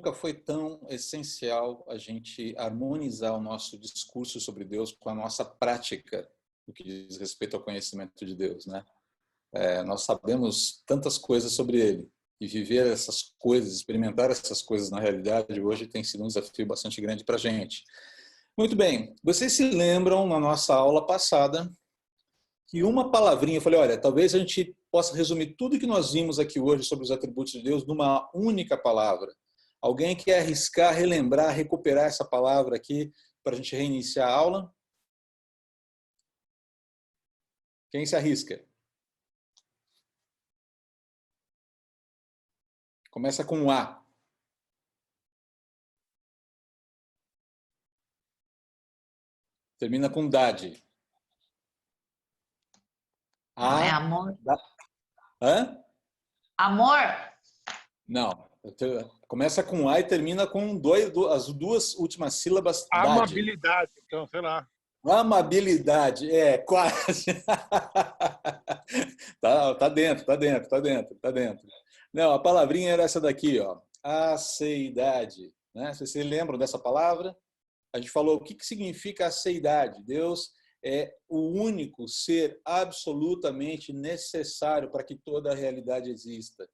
Nunca foi tão essencial a gente harmonizar o nosso discurso sobre Deus com a nossa prática no que diz respeito ao conhecimento de Deus, né? Nós sabemos tantas coisas sobre Ele e viver essas coisas, experimentar essas coisas na realidade hoje tem sido um desafio bastante grande para a gente. Muito bem, vocês se lembram na nossa aula passada que uma palavrinha, eu falei, olha, talvez a gente possa resumir tudo que nós vimos aqui hoje sobre os atributos de Deus numa única palavra. Alguém quer arriscar, relembrar, recuperar essa palavra aqui para a gente reiniciar a aula? Quem se arrisca? Começa com um A. Termina com dade. Não é amor? Hã? Amor? Não. Começa com A e termina com as duas últimas sílabas. Amabilidade, então, sei lá. Amabilidade, quase. tá dentro. Não, a palavrinha era essa daqui, ó. Aceidade. Né? Vocês se lembram dessa palavra? A gente falou o que significa aceidade. Deus é o único ser absolutamente necessário para que toda a realidade exista.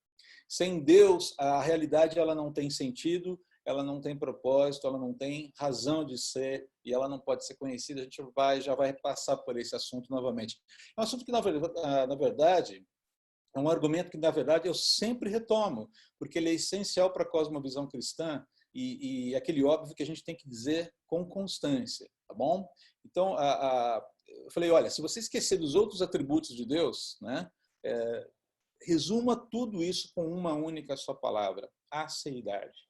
Sem Deus, a realidade ela não tem sentido, ela não tem propósito, ela não tem razão de ser e ela não pode ser conhecida. A gente já vai passar por esse assunto novamente. É um assunto que, na verdade, é um argumento que, na verdade, eu sempre retomo, porque ele é essencial para a cosmovisão cristã e aquele óbvio que a gente tem que dizer com constância, tá bom? Então, eu falei, olha, se você esquecer dos outros atributos de Deus, né, resuma tudo isso com uma única só palavra, aceidade.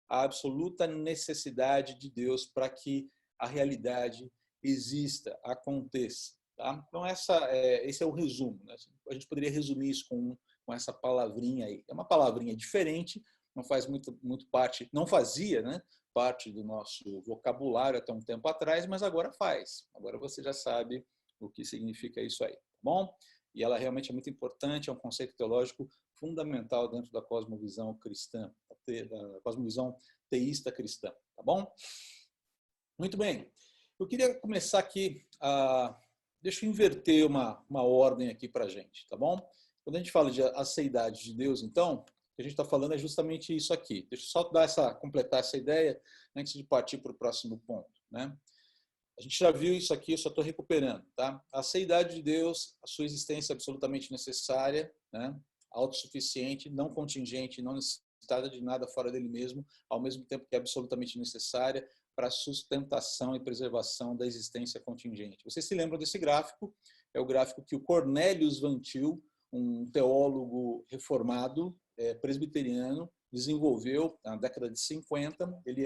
A absoluta necessidade de Deus para que a realidade exista, aconteça. Tá? Então, esse é o resumo. Né? A gente poderia resumir isso com essa palavrinha aí. É uma palavrinha diferente, não faz muito parte, não fazia, né, parte do nosso vocabulário até um tempo atrás, mas agora faz. Agora você já sabe o que significa isso aí, tá bom? E ela realmente é muito importante, é um conceito teológico fundamental dentro da cosmovisão cristã, da cosmovisão teísta cristã, tá bom? Muito bem. Eu queria começar aqui, deixa eu inverter uma ordem aqui para a gente, tá bom? Quando a gente fala de aceidade de Deus, então, o que a gente está falando é justamente isso aqui. Deixa eu só completar essa ideia antes de partir para o próximo ponto, né? A gente já viu isso aqui, eu só estou recuperando, tá? A aceidade de Deus, a sua existência absolutamente necessária, né? Autossuficiente, não contingente, não necessitada de nada fora dele mesmo, ao mesmo tempo que é absolutamente necessária para a sustentação e preservação da existência contingente. Vocês se lembram desse gráfico? É o gráfico que o Cornelius Van Til, um teólogo reformado, presbiteriano, desenvolveu na década de 50. Ele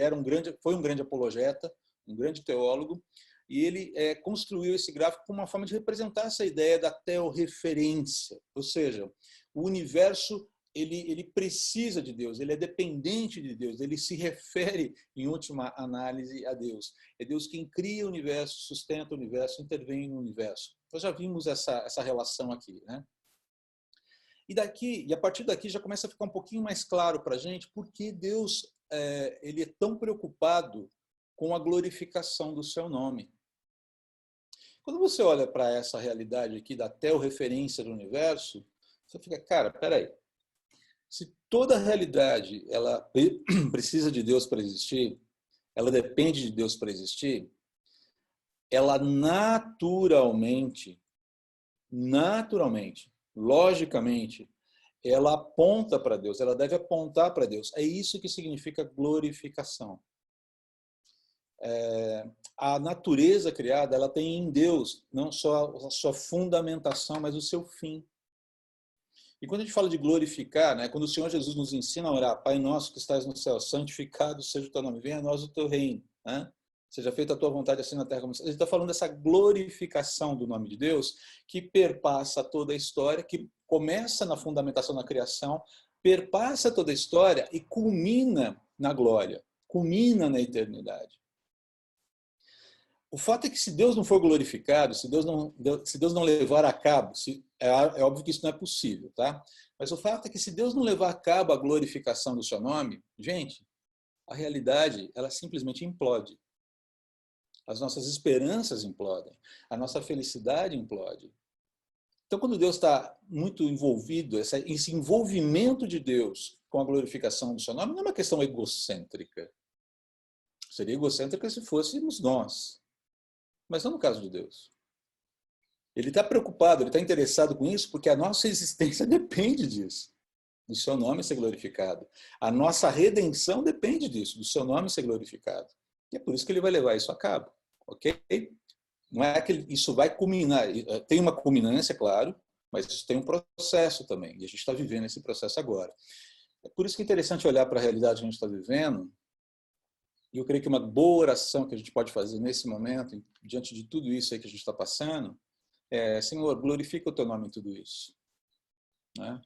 foi um grande apologeta, um grande teólogo, e ele construiu esse gráfico como uma forma de representar essa ideia da teorreferência, ou seja, o universo ele precisa de Deus, ele é dependente de Deus, ele se refere, em última análise, a Deus. É Deus quem cria o universo, sustenta o universo, intervém no universo. Nós já vimos essa relação aqui, né? E a partir daqui já começa a ficar um pouquinho mais claro para a gente por que Deus ele é tão preocupado com a glorificação do seu nome. Quando você olha para essa realidade aqui da teorreferência do universo, você fica, cara, peraí, se toda a realidade ela precisa de Deus para existir, ela depende de Deus para existir, ela naturalmente, logicamente, ela aponta para Deus, ela deve apontar para Deus. É isso que significa glorificação. A natureza criada, ela tem em Deus não só a sua fundamentação, mas o seu fim. E quando a gente fala de glorificar, né, quando o Senhor Jesus nos ensina a orar, Pai nosso que estás no céu, santificado seja o teu nome, venha a nós o teu reino, né? Seja feita a tua vontade assim na terra como no céu. A gente está falando dessa glorificação do nome de Deus que perpassa toda a história, que começa na fundamentação da criação, perpassa toda a história e culmina na glória, culmina na eternidade. O fato é que se Deus não for glorificado, se Deus não levar a cabo, é óbvio que isso não é possível, tá? Mas o fato é que se Deus não levar a cabo a glorificação do seu nome, gente, a realidade ela simplesmente implode. As nossas esperanças implodem, a nossa felicidade implode. Então, quando Deus está muito envolvido, esse envolvimento de Deus com a glorificação do seu nome não é uma questão egocêntrica. Seria egocêntrica se fôssemos nós, mas não no caso de Deus. Ele está preocupado, ele está interessado com isso porque a nossa existência depende disso, do seu nome ser glorificado. A nossa redenção depende disso, do seu nome ser glorificado. E é por isso que ele vai levar isso a cabo, ok? Não é que isso vai culminar, tem uma culminância, claro, mas isso tem um processo também, e a gente está vivendo esse processo agora. É por isso que é interessante olhar para a realidade que a gente está vivendo, e eu creio que uma boa oração que a gente pode fazer nesse momento, diante de tudo isso aí que a gente está passando, é: Senhor, glorifica o teu nome em tudo isso. Né?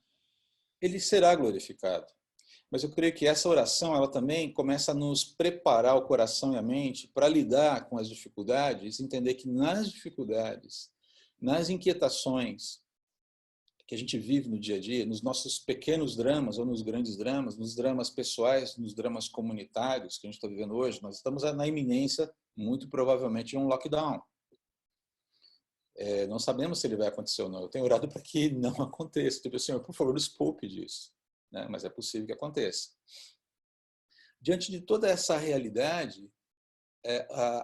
Ele será glorificado. Mas eu creio que essa oração ela também começa a nos preparar o coração e a mente para lidar com as dificuldades, entender que nas dificuldades, nas inquietações que a gente vive no dia a dia, nos nossos pequenos dramas ou nos grandes dramas, nos dramas pessoais, nos dramas comunitários que a gente está vivendo hoje, nós estamos na iminência, muito provavelmente, de um lockdown. Não sabemos se ele vai acontecer ou não. Eu tenho orado para que não aconteça. Tipo, Senhor, por favor, nos poupe disso. Né? Mas é possível que aconteça. Diante de toda essa realidade,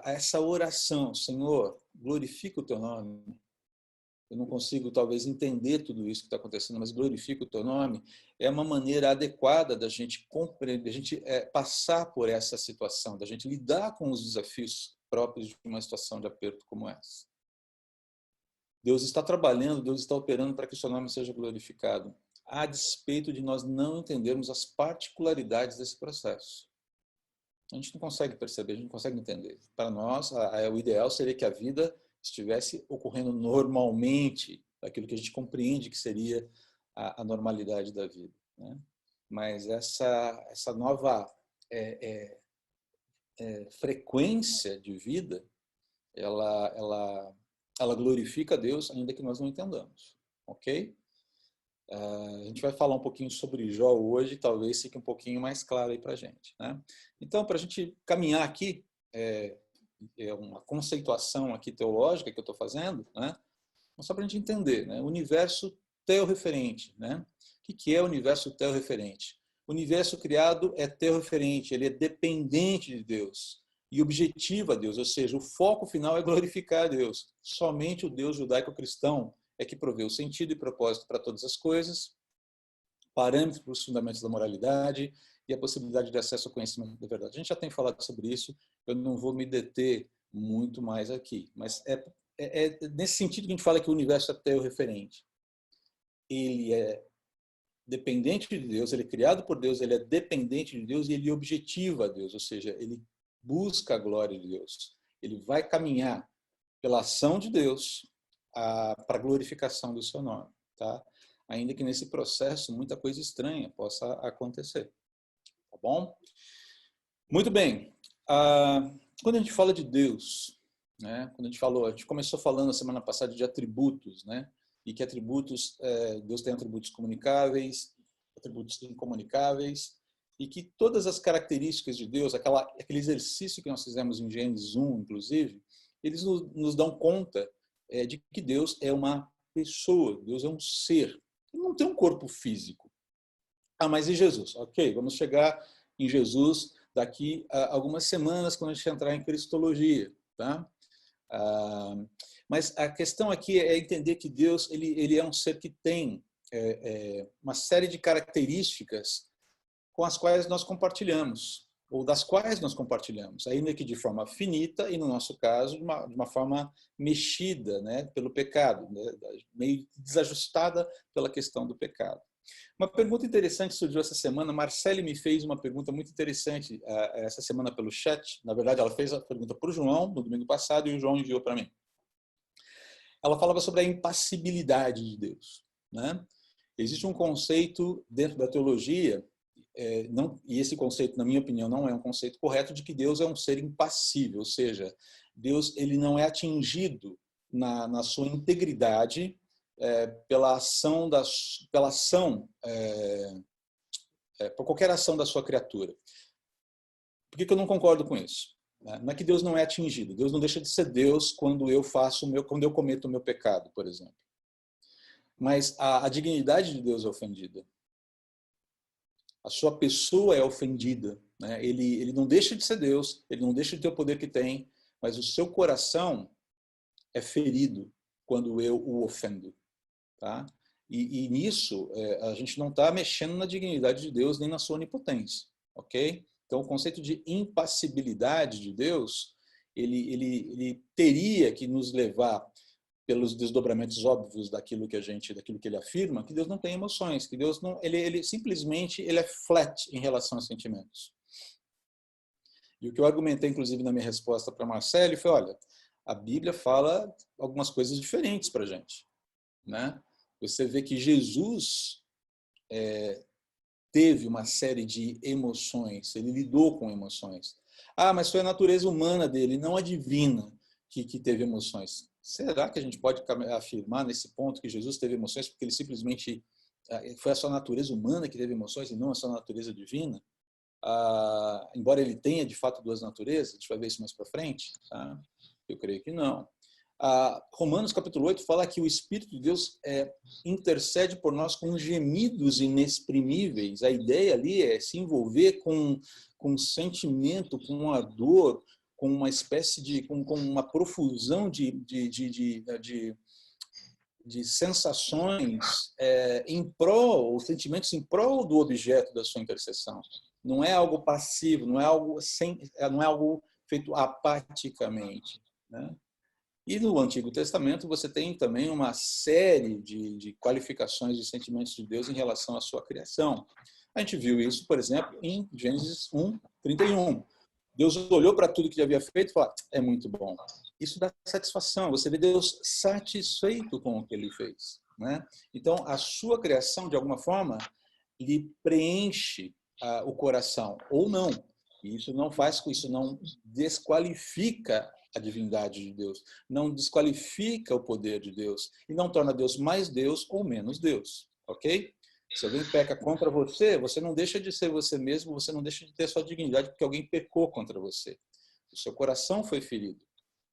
essa oração: Senhor, glorifica o teu nome. Eu não consigo, talvez, entender tudo isso que está acontecendo, mas glorifica o teu nome. É uma maneira adequada da gente compreender, da gente passar por essa situação, da gente lidar com os desafios próprios de uma situação de aperto como essa. Deus está trabalhando, Deus está operando para que o seu nome seja glorificado, a despeito de nós não entendermos as particularidades desse processo. A gente não consegue perceber, a gente não consegue entender. Para nós, o ideal seria que a vida estivesse ocorrendo normalmente, daquilo que a gente compreende que seria a normalidade da vida. Né? Mas essa nova frequência de vida, ela glorifica a Deus, ainda que nós não entendamos. Ok? A gente vai falar um pouquinho sobre Jó hoje, talvez fique um pouquinho mais claro aí para a gente. Né? Então, para a gente caminhar aqui, uma conceituação aqui teológica que eu estou fazendo, né? Só para a gente entender, né? Universo teorreferente. Né? O que é o universo teorreferente? O universo criado é teorreferente, ele é dependente de Deus e objetiva a Deus, ou seja, o foco final é glorificar a Deus. Somente o Deus judaico-cristão é que provê o sentido e propósito para todas as coisas, parâmetros para os fundamentos da moralidade e a possibilidade de acesso ao conhecimento da verdade. A gente já tem falado sobre isso, eu não vou me deter muito mais aqui, mas é nesse sentido que a gente fala que o universo é teorreferente. Ele é dependente de Deus, ele é criado por Deus, ele é dependente de Deus e ele objetiva a Deus, ou seja, ele busca a glória de Deus. Ele vai caminhar pela ação de Deus para a glorificação do seu nome. Tá? Ainda que nesse processo muita coisa estranha possa acontecer. Tá bom? Muito bem. Quando a gente fala de Deus, né? Quando a gente começou falando a semana passada de atributos, né? E que atributos, Deus tem atributos comunicáveis, atributos incomunicáveis, e que todas as características de Deus, aquele exercício que nós fizemos em Gênesis 1, inclusive, eles nos dão conta de que Deus é uma pessoa, Deus é um ser. Ele não tem um corpo físico. Mas e Jesus? Ok, vamos chegar em Jesus daqui a algumas semanas, quando a gente entrar em Cristologia. Tá? Mas a questão aqui é entender que Deus ele é um ser que tem uma série de características com as quais nós compartilhamos, ou das quais nós compartilhamos, ainda que de forma finita e, no nosso caso, de uma forma mexida, né, pelo pecado, né, meio desajustada pela questão do pecado. Uma pergunta interessante surgiu essa semana. Marcele me fez uma pergunta muito interessante essa semana pelo chat. Na verdade, ela fez a pergunta para o João no domingo passado e o João enviou para mim. Ela falava sobre a impassibilidade de Deus. Né? Existe um conceito dentro da teologia, e esse conceito, na minha opinião, não é um conceito correto, de que Deus é um ser impassível, ou seja, Deus ele não é atingido na sua integridade por qualquer ação da sua criatura. Por que eu não concordo com isso? Não é que Deus não é atingido. Deus não deixa de ser Deus quando quando eu cometo o meu pecado, por exemplo. Mas a dignidade de Deus é ofendida. A sua pessoa é ofendida. Né? Ele não deixa de ser Deus, ele não deixa de ter o poder que tem, mas o seu coração é ferido quando eu o ofendo. Tá? E nisso, a gente não está mexendo na dignidade de Deus nem na sua onipotência. Ok? Então, o conceito de impassibilidade de Deus, ele teria que nos levar pelos desdobramentos óbvios daquilo que ele afirma, que Deus não tem emoções, que Deus não, ele simplesmente ele é flat em relação aos sentimentos. E o que eu argumentei, inclusive, na minha resposta para Marcelo, foi, olha, a Bíblia fala algumas coisas diferentes para a gente. Né? Você vê que Jesus teve uma série de emoções, ele lidou com emoções. Ah, mas foi a natureza humana dele, não a divina, que teve emoções. Será que a gente pode afirmar nesse ponto que Jesus teve emoções porque ele simplesmente foi a sua natureza humana que teve emoções e não a sua natureza divina? Embora ele tenha, de fato, duas naturezas, a gente vai ver isso mais para frente, tá? Eu creio que não. Romanos capítulo 8 fala que o Espírito de Deus intercede por nós com gemidos inexprimíveis. A ideia ali é se envolver com um sentimento, com uma dor, com uma espécie de, com uma profusão de sensações em prol, ou sentimentos em prol do objeto da sua intercessão. Não é algo passivo, não é algo feito apaticamente, né? E no Antigo Testamento você tem também uma série de qualificações de sentimentos de Deus em relação à sua criação. A gente viu isso, por exemplo, em Gênesis 1:31. Deus olhou para tudo que ele havia feito e falou, é muito bom. Isso dá satisfação, você vê Deus satisfeito com o que ele fez. Né? Então, a sua criação, de alguma forma, lhe preenche o coração, ou não. E isso não desqualifica a divindade de Deus, não desqualifica o poder de Deus e não torna Deus mais Deus ou menos Deus, ok? Se alguém peca contra você, você não deixa de ser você mesmo, você não deixa de ter sua dignidade porque alguém pecou contra você. O seu coração foi ferido,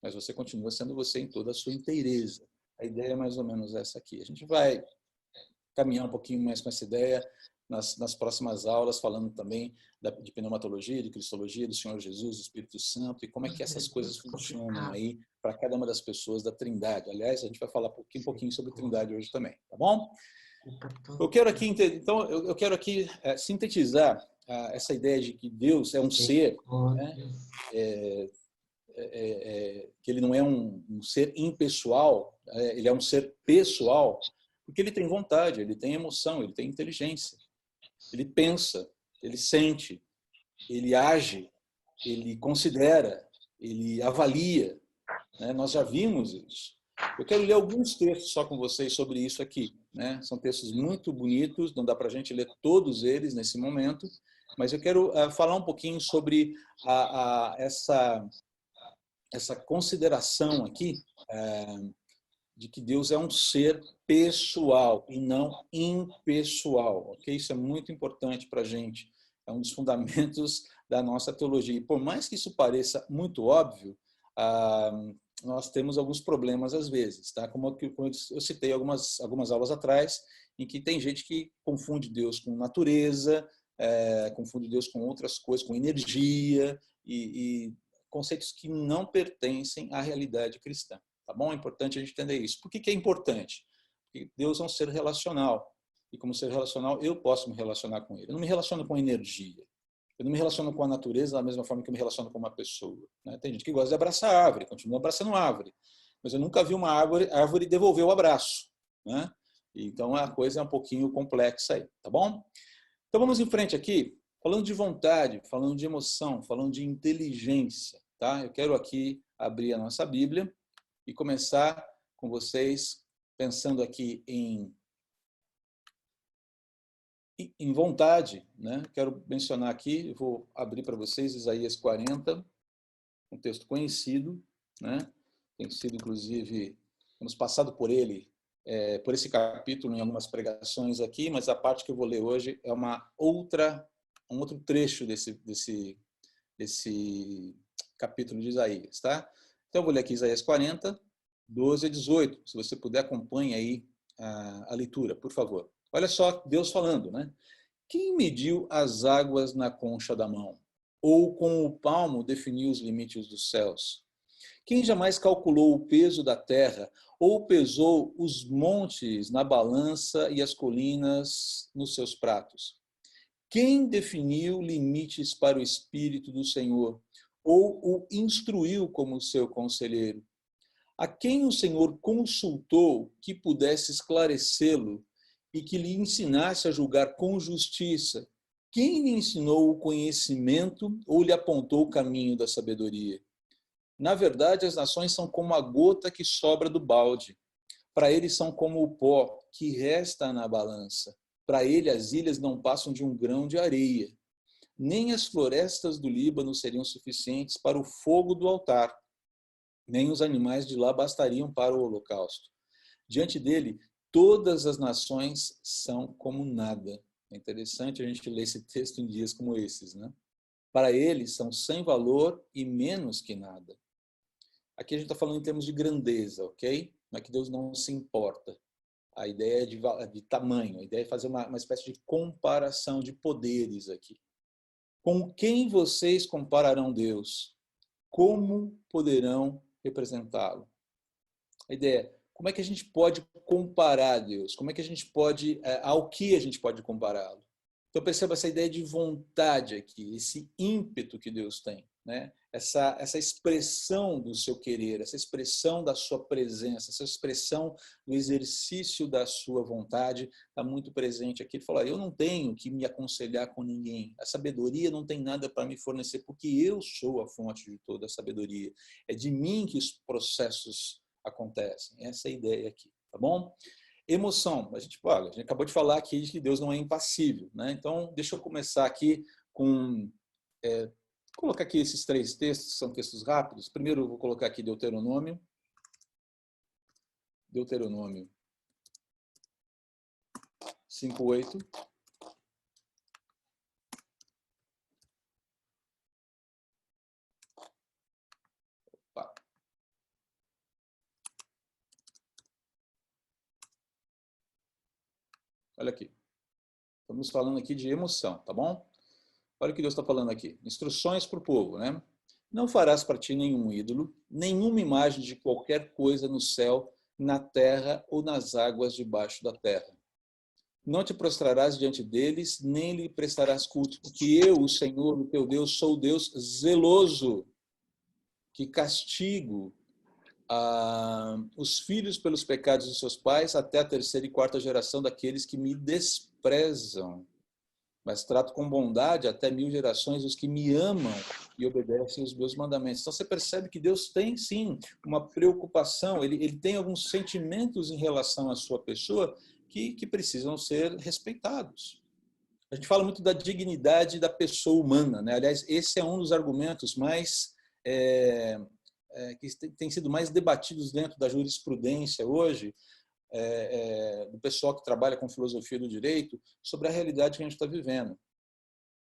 mas você continua sendo você em toda a sua inteireza. A ideia é mais ou menos essa aqui. A gente vai caminhar um pouquinho mais com essa ideia nas próximas aulas, falando também de pneumatologia, de cristologia, do Senhor Jesus, do Espírito Santo, e como é que essas coisas funcionam aí para cada uma das pessoas da Trindade. Aliás, a gente vai falar um pouquinho sobre Trindade hoje também, tá bom? Eu quero aqui sintetizar essa ideia de que Deus é um ser, né? Que ele não é um ser impessoal, ele é um ser pessoal, porque ele tem vontade, ele tem emoção, ele tem inteligência. Ele pensa, ele sente, ele age, ele considera, ele avalia. Né? Nós já vimos isso. Eu quero ler alguns textos só com vocês sobre isso aqui. Né? São textos muito bonitos, não dá para a gente ler todos eles nesse momento, mas eu quero falar um pouquinho sobre essa consideração aqui de que Deus é um ser pessoal e não impessoal. Okay? Isso é muito importante para a gente. É um dos fundamentos da nossa teologia. E por mais que isso pareça muito óbvio, nós temos alguns problemas às vezes. Tá? Como eu citei algumas aulas atrás, em que tem gente que confunde Deus com natureza, confunde Deus com outras coisas, com energia e conceitos que não pertencem à realidade cristã. Tá bom? É importante a gente entender isso. Por que é importante? Porque Deus é um ser relacional. E como ser relacional, eu posso me relacionar com ele. Eu não me relaciono com energia. Eu não me relaciono com a natureza da mesma forma que eu me relaciono com uma pessoa. Né? Tem gente que gosta de abraçar a árvore, continua abraçando a árvore. Mas eu nunca vi uma árvore devolver o abraço. Né? Então a coisa é um pouquinho complexa aí. Tá bom? Então vamos em frente aqui. Falando de vontade, falando de emoção, falando de inteligência. Tá? Eu quero aqui abrir a nossa Bíblia e começar com vocês pensando aqui em vontade, né? Quero mencionar aqui, eu vou abrir para vocês Isaías 40, um texto conhecido, né? Tem sido, inclusive, temos passado por ele, por esse capítulo em algumas pregações aqui, mas a parte que eu vou ler hoje é um outro trecho desse esse capítulo de Isaías, tá? Então eu vou ler aqui Isaías 40, 12 a 18. Se você puder, acompanhe aí a leitura, por favor. Olha só Deus falando, né? Quem mediu as águas na concha da mão? Ou com o palmo definiu os limites dos céus? Quem jamais calculou o peso da terra, ou pesou os montes na balança e as colinas nos seus pratos? Quem definiu limites para o Espírito do Senhor, ou o instruiu como seu conselheiro? A quem o Senhor consultou que pudesse esclarecê-lo e que lhe ensinasse a julgar com justiça? Quem lhe ensinou o conhecimento ou lhe apontou o caminho da sabedoria? Na verdade, as nações são como a gota que sobra do balde. Para ele são como o pó que resta na balança. Para ele as ilhas não passam de um grão de areia. Nem as florestas do Líbano seriam suficientes para o fogo do altar. Nem os animais de lá bastariam para o holocausto. Diante dele, todas as nações são como nada. É interessante a gente ler esse texto em dias como esses, né? Para ele são sem valor e menos que nada. Aqui a gente está falando em termos de grandeza, ok? Não é que Deus não se importa. A ideia é de tamanho, a ideia é fazer uma espécie de comparação de poderes aqui. Com quem vocês compararão Deus? Como poderão representá-lo? A ideia é, como é que a gente pode comparar Deus? Como é que a gente pode, ao que a gente pode compará-lo? Então perceba essa ideia de vontade aqui, esse ímpeto que Deus tem, né? Essa expressão do seu querer, essa expressão da sua presença, essa expressão do exercício da sua vontade está muito presente aqui. Ele fala, eu não tenho que me aconselhar com ninguém, a sabedoria não tem nada para me fornecer, porque eu sou a fonte de toda a sabedoria. É de mim que os processos acontecem. Essa é a ideia aqui, tá bom? Emoção, a gente acabou de falar aqui de que Deus não é impassível, né? Então, deixa eu começar aqui com... colocar aqui esses 3 textos, são textos rápidos. Primeiro, eu vou colocar aqui Deuteronômio. Deuteronômio 5:8. Opa. Olha aqui. Estamos falando aqui de emoção, tá bom? Olha o que Deus está falando aqui. Instruções para o povo, né? Não farás para ti nenhum ídolo, nenhuma imagem de qualquer coisa no céu, na terra ou nas águas debaixo da terra. Não te prostrarás diante deles, nem lhe prestarás culto, porque eu, o Senhor, o teu Deus, sou o Deus zeloso, que castigo os filhos pelos pecados de seus pais até a 3ª e 4ª geração daqueles que me desprezam. Mas trato com bondade até 1000 gerações os que me amam e obedecem os meus mandamentos. Então você percebe que Deus tem sim uma preocupação, ele tem alguns sentimentos em relação à sua pessoa que precisam ser respeitados. A gente fala muito da dignidade da pessoa humana, né? Aliás, esse é um dos argumentos mais que tem sido mais debatidos dentro da jurisprudência hoje, do pessoal que trabalha com filosofia do direito, sobre a realidade que a gente está vivendo.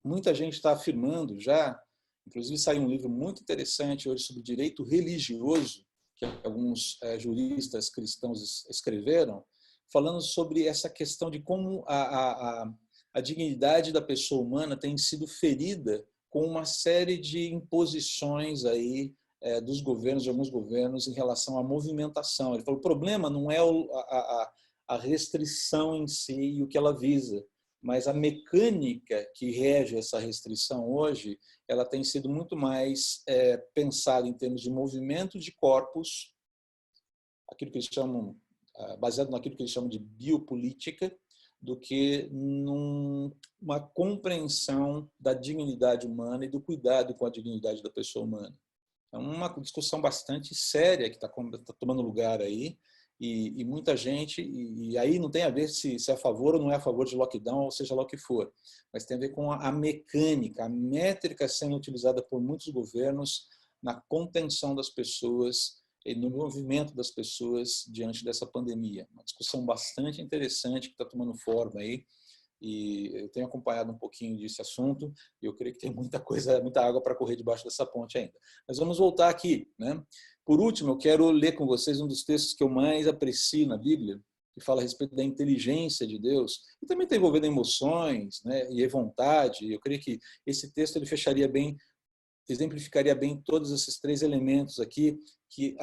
Muita gente está afirmando já, inclusive saiu um livro muito interessante hoje sobre direito religioso, que alguns juristas cristãos escreveram, falando sobre essa questão de como a dignidade da pessoa humana tem sido ferida com uma série de imposições aí dos governos, de alguns governos, em relação à movimentação. Ele falou, o problema não é a restrição em si e o que ela visa, mas a mecânica que rege essa restrição hoje, ela tem sido muito mais pensada em termos de movimento de corpos, aquilo que eles chamam, baseado naquilo que eles chamam de biopolítica, do que numa compreensão da dignidade humana e do cuidado com a dignidade da pessoa humana. É uma discussão bastante séria que está tomando lugar aí, e muita gente, e aí não tem a ver se é a favor ou não é a favor de lockdown, ou seja lá o que for, mas tem a ver com a mecânica, a métrica sendo utilizada por muitos governos na contenção das pessoas e no movimento das pessoas diante dessa pandemia. Uma discussão bastante interessante que está tomando forma aí e eu tenho acompanhado um pouquinho desse assunto, e eu creio que tem muita coisa, muita água para correr debaixo dessa ponte ainda. Mas vamos voltar aqui, né? Por último, eu quero ler com vocês um dos textos que eu mais aprecio na Bíblia, que fala a respeito da inteligência de Deus, e também está envolvendo emoções, né, e vontade. Eu creio que esse texto ele fecharia bem, exemplificaria bem todos esses três elementos aqui que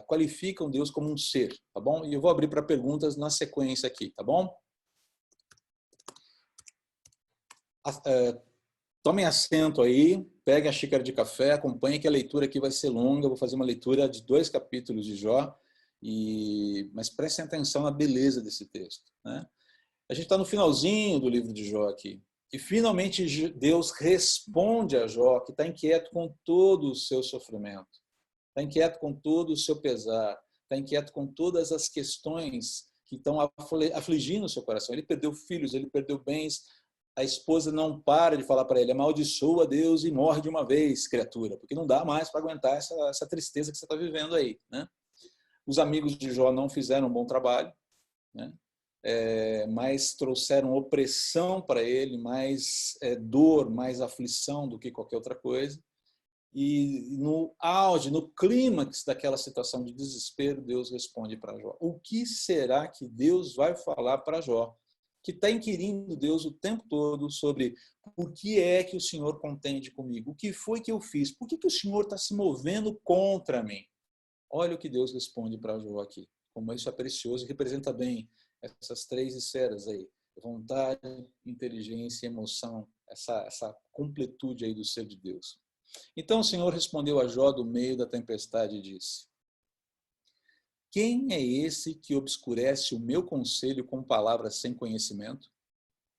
qualificam Deus como um ser, tá bom? E eu vou abrir para perguntas na sequência aqui, tá bom? Tomem assento aí, peguem a xícara de café, acompanhem que a leitura aqui vai ser longa, eu vou fazer uma leitura de 2 capítulos de Jó, mas prestem atenção na beleza desse texto, né? A gente está no finalzinho do livro de Jó aqui, e finalmente Deus responde a Jó, que está inquieto com todo o seu sofrimento, está inquieto com todo o seu pesar, está inquieto com todas as questões que estão afligindo o seu coração. Ele perdeu filhos, ele perdeu bens, a esposa não para de falar para ele, amaldiçoa Deus e morre de uma vez, criatura, porque não dá mais para aguentar essa tristeza que você está vivendo aí, né? Os amigos de Jó não fizeram um bom trabalho, né? Mais trouxeram opressão para ele, mais dor, mais aflição do que qualquer outra coisa. E no auge, no clímax daquela situação de desespero, Deus responde para Jó. O que será que Deus vai falar para Jó, que está inquirindo Deus o tempo todo sobre o que é que o Senhor contende comigo? O que foi que eu fiz? Por que o Senhor está se movendo contra mim? Olha o que Deus responde para Jó aqui. Como isso é precioso e representa bem essas 3 esferas aí. Vontade, inteligência e emoção. Essa completude aí do ser de Deus. Então o Senhor respondeu a Jó do meio da tempestade e disse: quem é esse que obscurece o meu conselho com palavras sem conhecimento?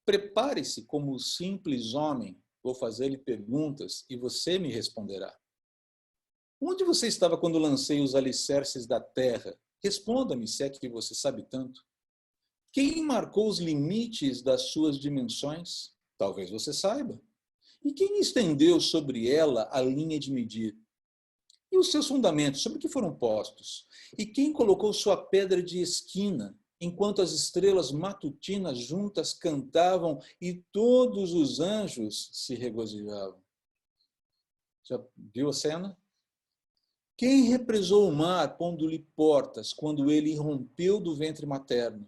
Prepare-se como simples homem, vou fazer-lhe perguntas e você me responderá. Onde você estava quando lancei os alicerces da terra? Responda-me, se é que você sabe tanto. Quem marcou os limites das suas dimensões? Talvez você saiba. E quem estendeu sobre ela a linha de medir? E os seus fundamentos, sobre que foram postos? E quem colocou sua pedra de esquina, enquanto as estrelas matutinas juntas cantavam e todos os anjos se regozijavam? Já viu a cena? Quem represou o mar pondo-lhe portas, quando ele irrompeu do ventre materno?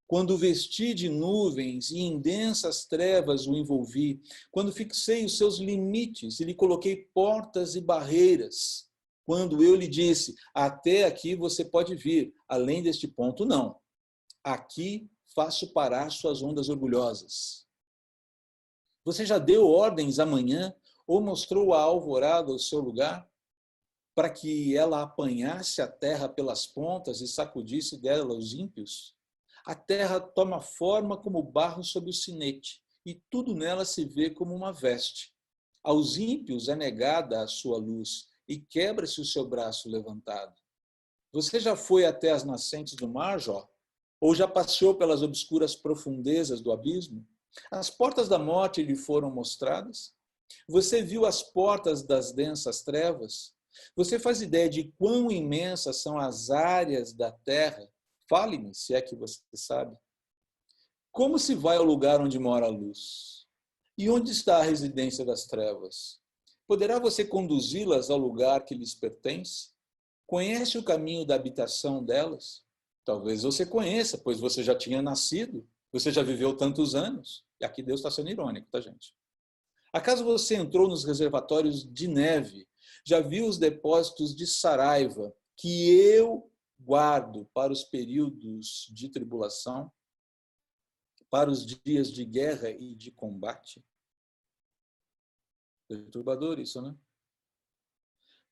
Quando vesti de nuvens e em densas trevas o envolvi, quando fixei os seus limites e lhe coloquei portas e barreiras, quando eu lhe disse, até aqui você pode vir, além deste ponto, não. Aqui faço parar suas ondas orgulhosas. Você já deu ordens amanhã ou mostrou a alvorada ao seu lugar, para que ela apanhasse a terra pelas pontas e sacudisse dela os ímpios? A terra toma forma como barro sob o sinete, e tudo nela se vê como uma veste. Aos ímpios é negada a sua luz, e quebra-se o seu braço levantado. Você já foi até as nascentes do mar, Jó? Ou já passeou pelas obscuras profundezas do abismo? As portas da morte lhe foram mostradas? Você viu as portas das densas trevas? Você faz ideia de quão imensas são as áreas da terra? Fale-me, se é que você sabe. Como se vai ao lugar onde mora a luz? E onde está a residência das trevas? Poderá você conduzi-las ao lugar que lhes pertence? Conhece o caminho da habitação delas? Talvez você conheça, pois você já tinha nascido, você já viveu tantos anos. E aqui Deus está sendo irônico, tá, gente? Acaso você entrou nos reservatórios de neve? Já viu os depósitos de Saraiva, que eu guardo para os períodos de tribulação, para os dias de guerra e de combate? Perturbador isso, né?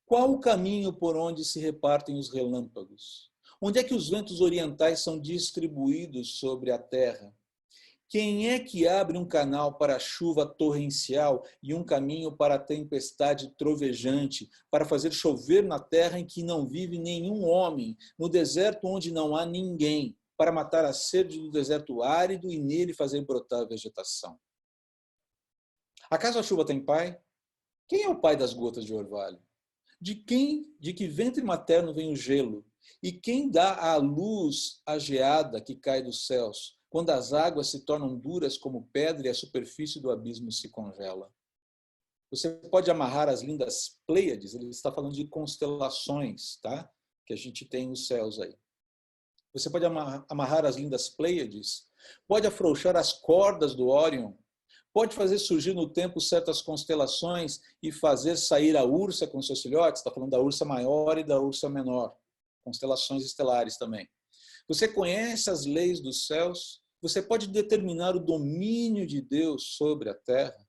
Qual o caminho por onde se repartem os relâmpagos? Onde é que os ventos orientais são distribuídos sobre a terra? Quem é que abre um canal para a chuva torrencial e um caminho para a tempestade trovejante, para fazer chover na terra em que não vive nenhum homem, no deserto onde não há ninguém, para matar a sede do deserto árido e nele fazer brotar a vegetação? Acaso a chuva tem pai? Quem é o pai das gotas de orvalho? De que ventre materno vem o gelo? E quem dá à luz a geada que cai dos céus? quando as águas se tornam duras como pedra e a superfície do abismo se congela. Você pode amarrar as lindas Pleiades, ele está falando de constelações, tá? Que a gente tem nos céus aí. Você pode amarrar as lindas Pleiades, pode afrouxar as cordas do Órion, pode fazer surgir no tempo certas constelações e fazer sair a Ursa com seus filhotes, está falando da Ursa maior e da Ursa menor, constelações estelares também. Você conhece as leis dos céus, você pode determinar o domínio de Deus sobre a terra.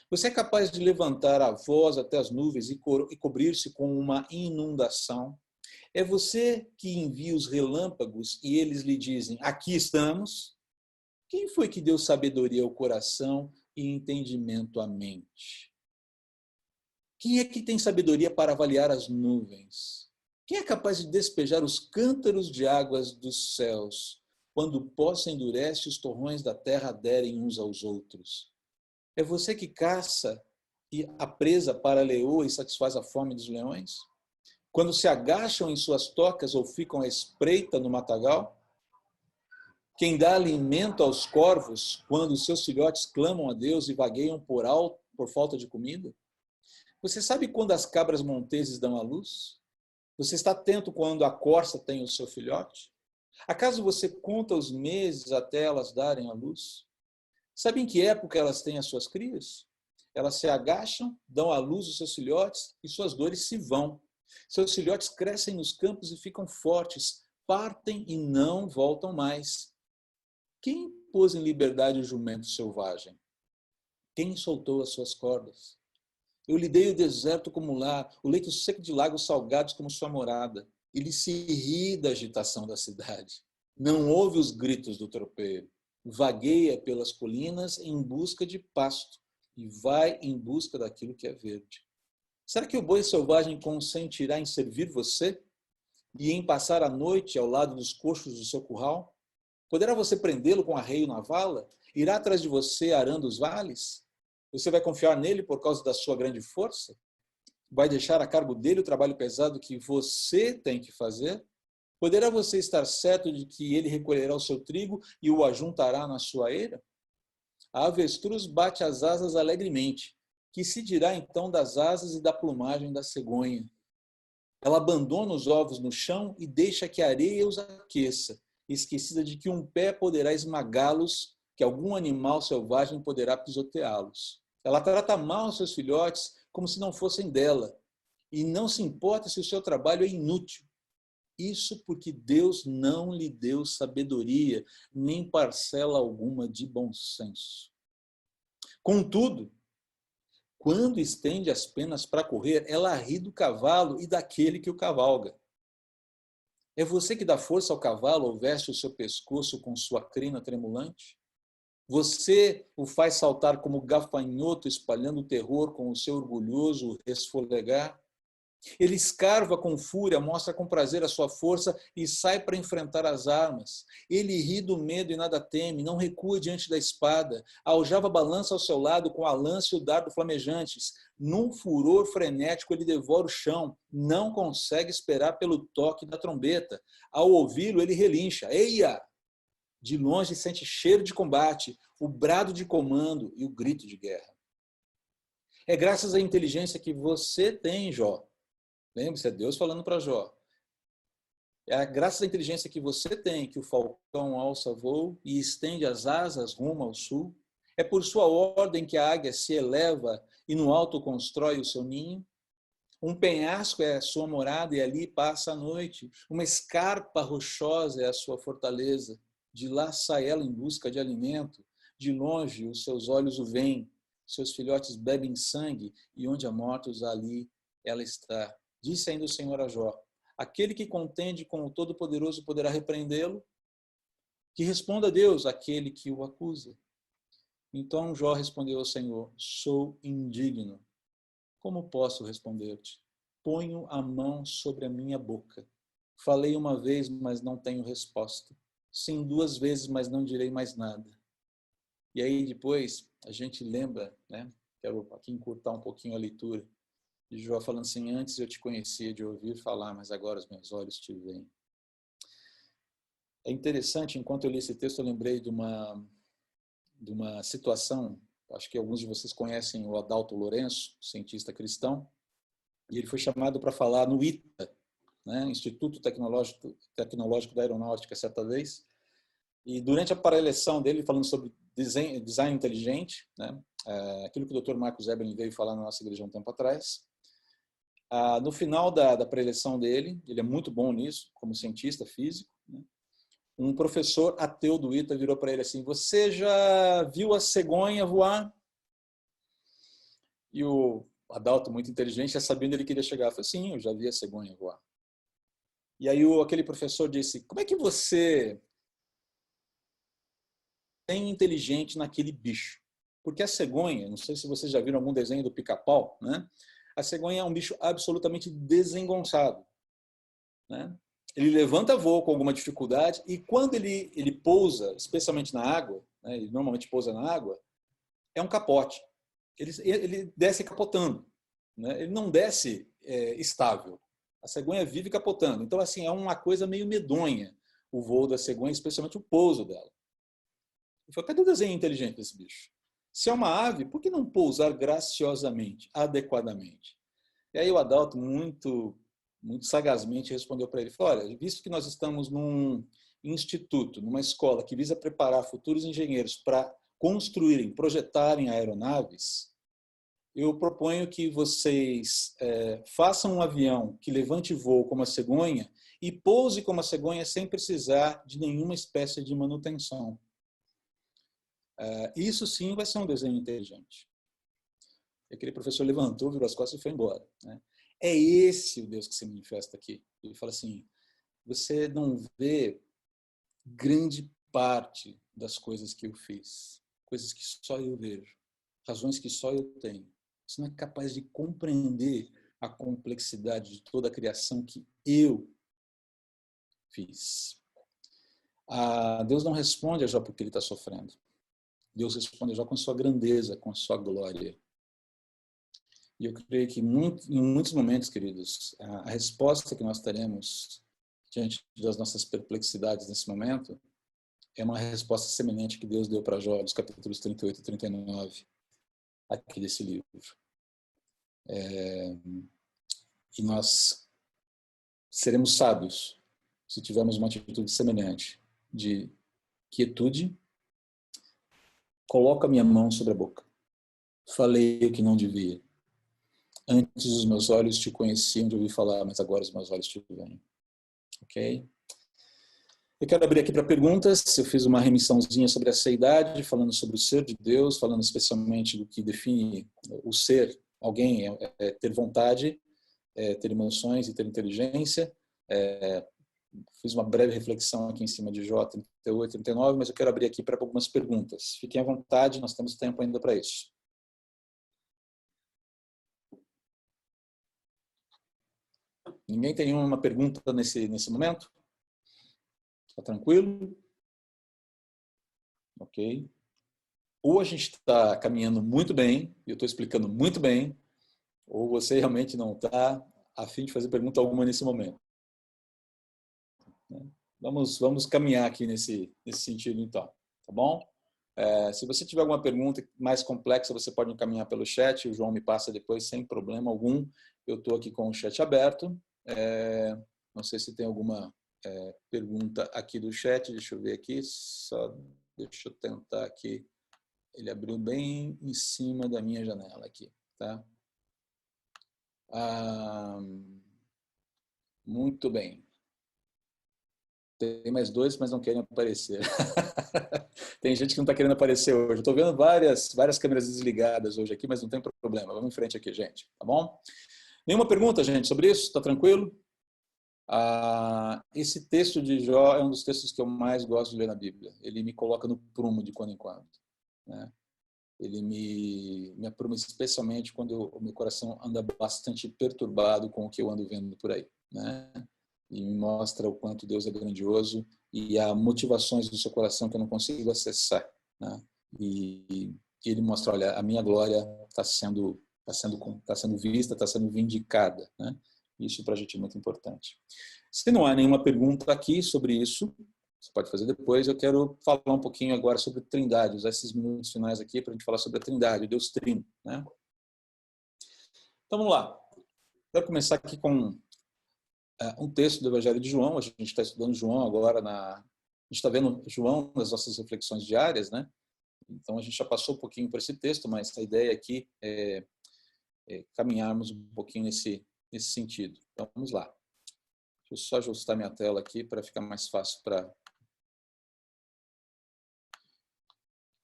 Você é capaz de levantar a voz até as nuvens e cobrir-se com uma inundação. É você que envia os relâmpagos e eles lhe dizem, aqui estamos. Quem foi que deu sabedoria ao coração e entendimento à mente? Quem é que tem sabedoria para avaliar as nuvens? Quem é capaz de despejar os cântaros de águas dos céus, quando o pó se endurece e os torrões da terra aderem uns aos outros? É você que caça a presa para a leoa e satisfaz a fome dos leões? Quando se agacham em suas tocas ou ficam à espreita no matagal? Quem dá alimento aos corvos quando seus filhotes clamam a Deus e vagueiam por falta de comida? Você sabe quando as cabras monteses dão à luz? Você está atento quando a corça tem o seu filhote? Acaso você conta os meses até elas darem à luz? Sabe em que época elas têm as suas crias? Elas se agacham, dão à luz os seus filhotes e suas dores se vão. Seus filhotes crescem nos campos e ficam fortes, partem e não voltam mais. Quem pôs em liberdade o jumento selvagem? Quem soltou as suas cordas? Eu lhe dei o deserto como lar, o leito seco de lagos salgados como sua morada. Ele se ri da agitação da cidade. Não ouve os gritos do tropeiro. Vagueia pelas colinas em busca de pasto e vai em busca daquilo que é verde. Será que o boi selvagem consentirá em servir você e em passar a noite ao lado dos coxos do seu curral? Poderá você prendê-lo com arreio na vala? Irá atrás de você arando os vales? Você vai confiar nele por causa da sua grande força? Vai deixar a cargo dele o trabalho pesado que você tem que fazer? Poderá você estar certo de que ele recolherá o seu trigo e o ajuntará na sua eira? A avestruz bate as asas alegremente. Que se dirá então das asas e da plumagem da cegonha? Ela abandona os ovos no chão e deixa que a areia os aqueça, esquecida de que um pé poderá esmagá-los, que algum animal selvagem poderá pisoteá-los. Ela trata mal seus filhotes como se não fossem dela, e não se importa se o seu trabalho é inútil. Isso porque Deus não lhe deu sabedoria, nem parcela alguma de bom senso. Contudo, quando estende as penas para correr, ela ri do cavalo e daquele que o cavalga. É você que dá força ao cavalo ou veste o seu pescoço com sua crina tremulante? Você o faz saltar como gafanhoto, espalhando terror com o seu orgulhoso resfolegar? Ele escarva com fúria, mostra com prazer a sua força e sai para enfrentar as armas. Ele ri do medo e nada teme, não recua diante da espada. A aljava balança ao seu lado com a lança e o dardo flamejantes. Num furor frenético, ele devora o chão, não consegue esperar pelo toque da trombeta. Ao ouvi-lo, ele relincha. Eia! De longe sente cheiro de combate, o brado de comando e o grito de guerra. É graças à inteligência que você tem, Jó. Lembre-se, é Deus falando para Jó. É graças à inteligência que você tem que o falcão alça voo e estende as asas rumo ao sul. É por sua ordem que a águia se eleva e no alto constrói o seu ninho. Um penhasco é a sua morada e ali passa a noite. Uma escarpa rochosa é a sua fortaleza. De lá sai ela em busca de alimento. De longe os seus olhos o veem. Seus filhotes bebem sangue e onde há mortos ali ela está. Disse ainda o Senhor a Jó, aquele que contende com o Todo-Poderoso poderá repreendê-lo? Que responda a Deus aquele que o acusa. Então Jó respondeu ao Senhor, sou indigno. Como posso responder-te? Ponho a mão sobre a minha boca. Falei uma vez, mas não tenho resposta. Sim, 2 vezes, mas não direi mais nada. E aí depois a gente lembra, né? Quero aqui encurtar um pouquinho a leitura. De Jó falando assim, antes eu te conhecia de ouvir falar, mas agora os meus olhos te veem. É interessante, enquanto eu li esse texto, eu lembrei de uma situação, acho que alguns de vocês conhecem o Adalto Lourenço, cientista cristão, e ele foi chamado para falar no ITA, né, Instituto Tecnológico da Aeronáutica, certa vez, e durante a preleção dele, falando sobre design inteligente, né, aquilo que o Dr. Marcos Eberlin veio falar na nossa igreja um tempo atrás, no final da preleção dele, ele é muito bom nisso, como cientista físico, né, um professor ateu do ITA virou para ele assim: você já viu a cegonha voar? E o Adalto, muito inteligente, já sabendo ele queria chegar, falou: sim, eu já vi a cegonha voar. E aí aquele professor disse: como é que você tem inteligente naquele bicho? Porque a cegonha, não sei se vocês já viram algum desenho do Pica-Pau, né? A cegonha é um bicho absolutamente desengonçado, né? Ele levanta voo com alguma dificuldade e quando ele pousa, especialmente na água, né, ele normalmente pousa na água, é um capote. Ele desce capotando, né? Ele não desce estável. A cegonha vive capotando. Então, assim, é uma coisa meio medonha o voo da cegonha, especialmente o pouso dela. Eu falei: cadê o desenho inteligente desse bicho? Se é uma ave, por que não pousar graciosamente, adequadamente? E aí o Adalto, muito sagazmente, respondeu para ele: falou: olha, visto que nós estamos num instituto, numa escola que visa preparar futuros engenheiros para construírem, projetarem aeronaves, eu proponho que vocês façam um avião que levante voo como a cegonha e pouse como a cegonha sem precisar de nenhuma espécie de manutenção. Isso sim vai ser um desenho inteligente. E aquele professor levantou, virou as costas e foi embora, né? É esse o Deus que se manifesta aqui. Ele fala assim: você não vê grande parte das coisas que eu fiz, coisas que só eu vejo, razões que só eu tenho. Você não é capaz de compreender a complexidade de toda a criação que eu fiz. Deus não responde a Jó porque ele está sofrendo. Deus responde a Jó com a sua grandeza, com a sua glória. E eu creio que em muitos momentos, queridos, a resposta que nós teremos diante das nossas perplexidades nesse momento é uma resposta semelhante que Deus deu para Jó, nos capítulos 38 e 39, aqui desse livro. E nós seremos sábios se tivermos uma atitude semelhante de quietude. Coloco a minha mão sobre a boca. Falei o que não devia. Antes os meus olhos te conheciam de ouvir falar, mas agora os meus olhos te veem. Ok? Eu quero abrir aqui para perguntas. Eu fiz uma remissãozinha sobre a seidade, falando sobre o ser de Deus, falando especialmente do que define o ser. Alguém ter vontade, ter emoções e ter inteligência. Fiz uma breve reflexão aqui em cima de Jó 38 e 39, mas eu quero abrir aqui para algumas perguntas. Fiquem à vontade, nós temos tempo ainda para isso. Ninguém tem nenhuma pergunta nesse momento? Está tranquilo? Ok. Ou a gente está caminhando muito bem, e eu estou explicando muito bem, ou você realmente não está a fim de fazer pergunta alguma nesse momento. Vamos caminhar aqui nesse sentido, então. Tá bom? Se você tiver alguma pergunta mais complexa, você pode encaminhar pelo chat. O João me passa depois, sem problema algum. Eu estou aqui com o chat aberto. Não sei se tem alguma pergunta aqui do chat. Deixa eu ver aqui. Só deixa eu tentar aqui. Ele abriu bem em cima da minha janela aqui, tá? Muito bem. Tem mais dois, mas não querem aparecer. Tem gente que não está querendo aparecer hoje. Estou vendo várias câmeras desligadas hoje aqui, mas não tem problema. Vamos em frente aqui, gente. Tá bom? Nenhuma pergunta, gente, sobre isso? Está tranquilo? Esse texto de Jó é um dos textos que eu mais gosto de ler na Bíblia. Ele me coloca no prumo de quando em quando, né? Ele me apruma especialmente quando o meu coração anda bastante perturbado com o que eu ando vendo por aí, né? E me mostra o quanto Deus é grandioso e há motivações do seu coração que eu não consigo acessar, né? E ele mostra: olha, a minha glória está sendo vista, está sendo vindicada, né? Isso para a gente é muito importante. Se não há nenhuma pergunta aqui sobre isso, Você pode fazer depois. Eu quero falar um pouquinho agora sobre Trindade, usar esses minutos finais aqui para a gente falar sobre a Trindade, o Deus Trino, né? Então, vamos lá. Quero começar aqui com um texto do Evangelho de João. A gente está estudando João agora, a gente está vendo João nas nossas reflexões diárias, né? Então, a gente já passou um pouquinho por esse texto, mas a ideia aqui é caminharmos um pouquinho nesse sentido. Então, vamos lá. Deixa eu só ajustar minha tela aqui para ficar mais fácil para...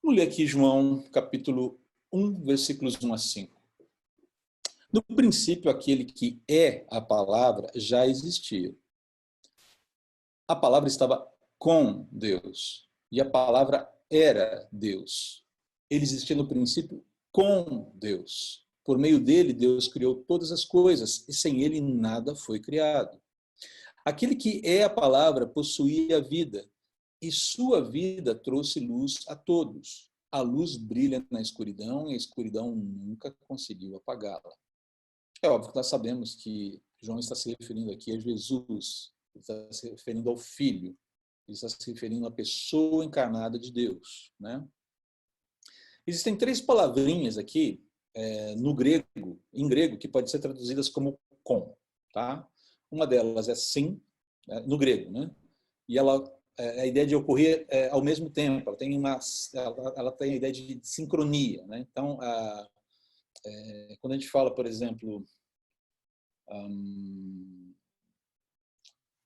Vamos ler aqui João, capítulo 1, versículos 1 a 5. No princípio, aquele que é a palavra já existia. A palavra estava com Deus e a palavra era Deus. Ele existia no princípio com Deus. Por meio dele, Deus criou todas as coisas e sem ele nada foi criado. Aquele que é a palavra possuía a vida e sua vida trouxe luz a todos. A luz brilha na escuridão e a escuridão nunca conseguiu apagá-la. É óbvio que nós sabemos que João está se referindo aqui a Jesus, ele está se referindo ao Filho, ele está se referindo à pessoa encarnada de Deus, né? Existem 3 palavrinhas aqui em grego, que podem ser traduzidas como com, tá? Uma delas é sim, no grego, né? E ela a ideia de ocorrer ao mesmo tempo, ela tem a ideia de sincronia, né? Então, quando a gente fala, por exemplo,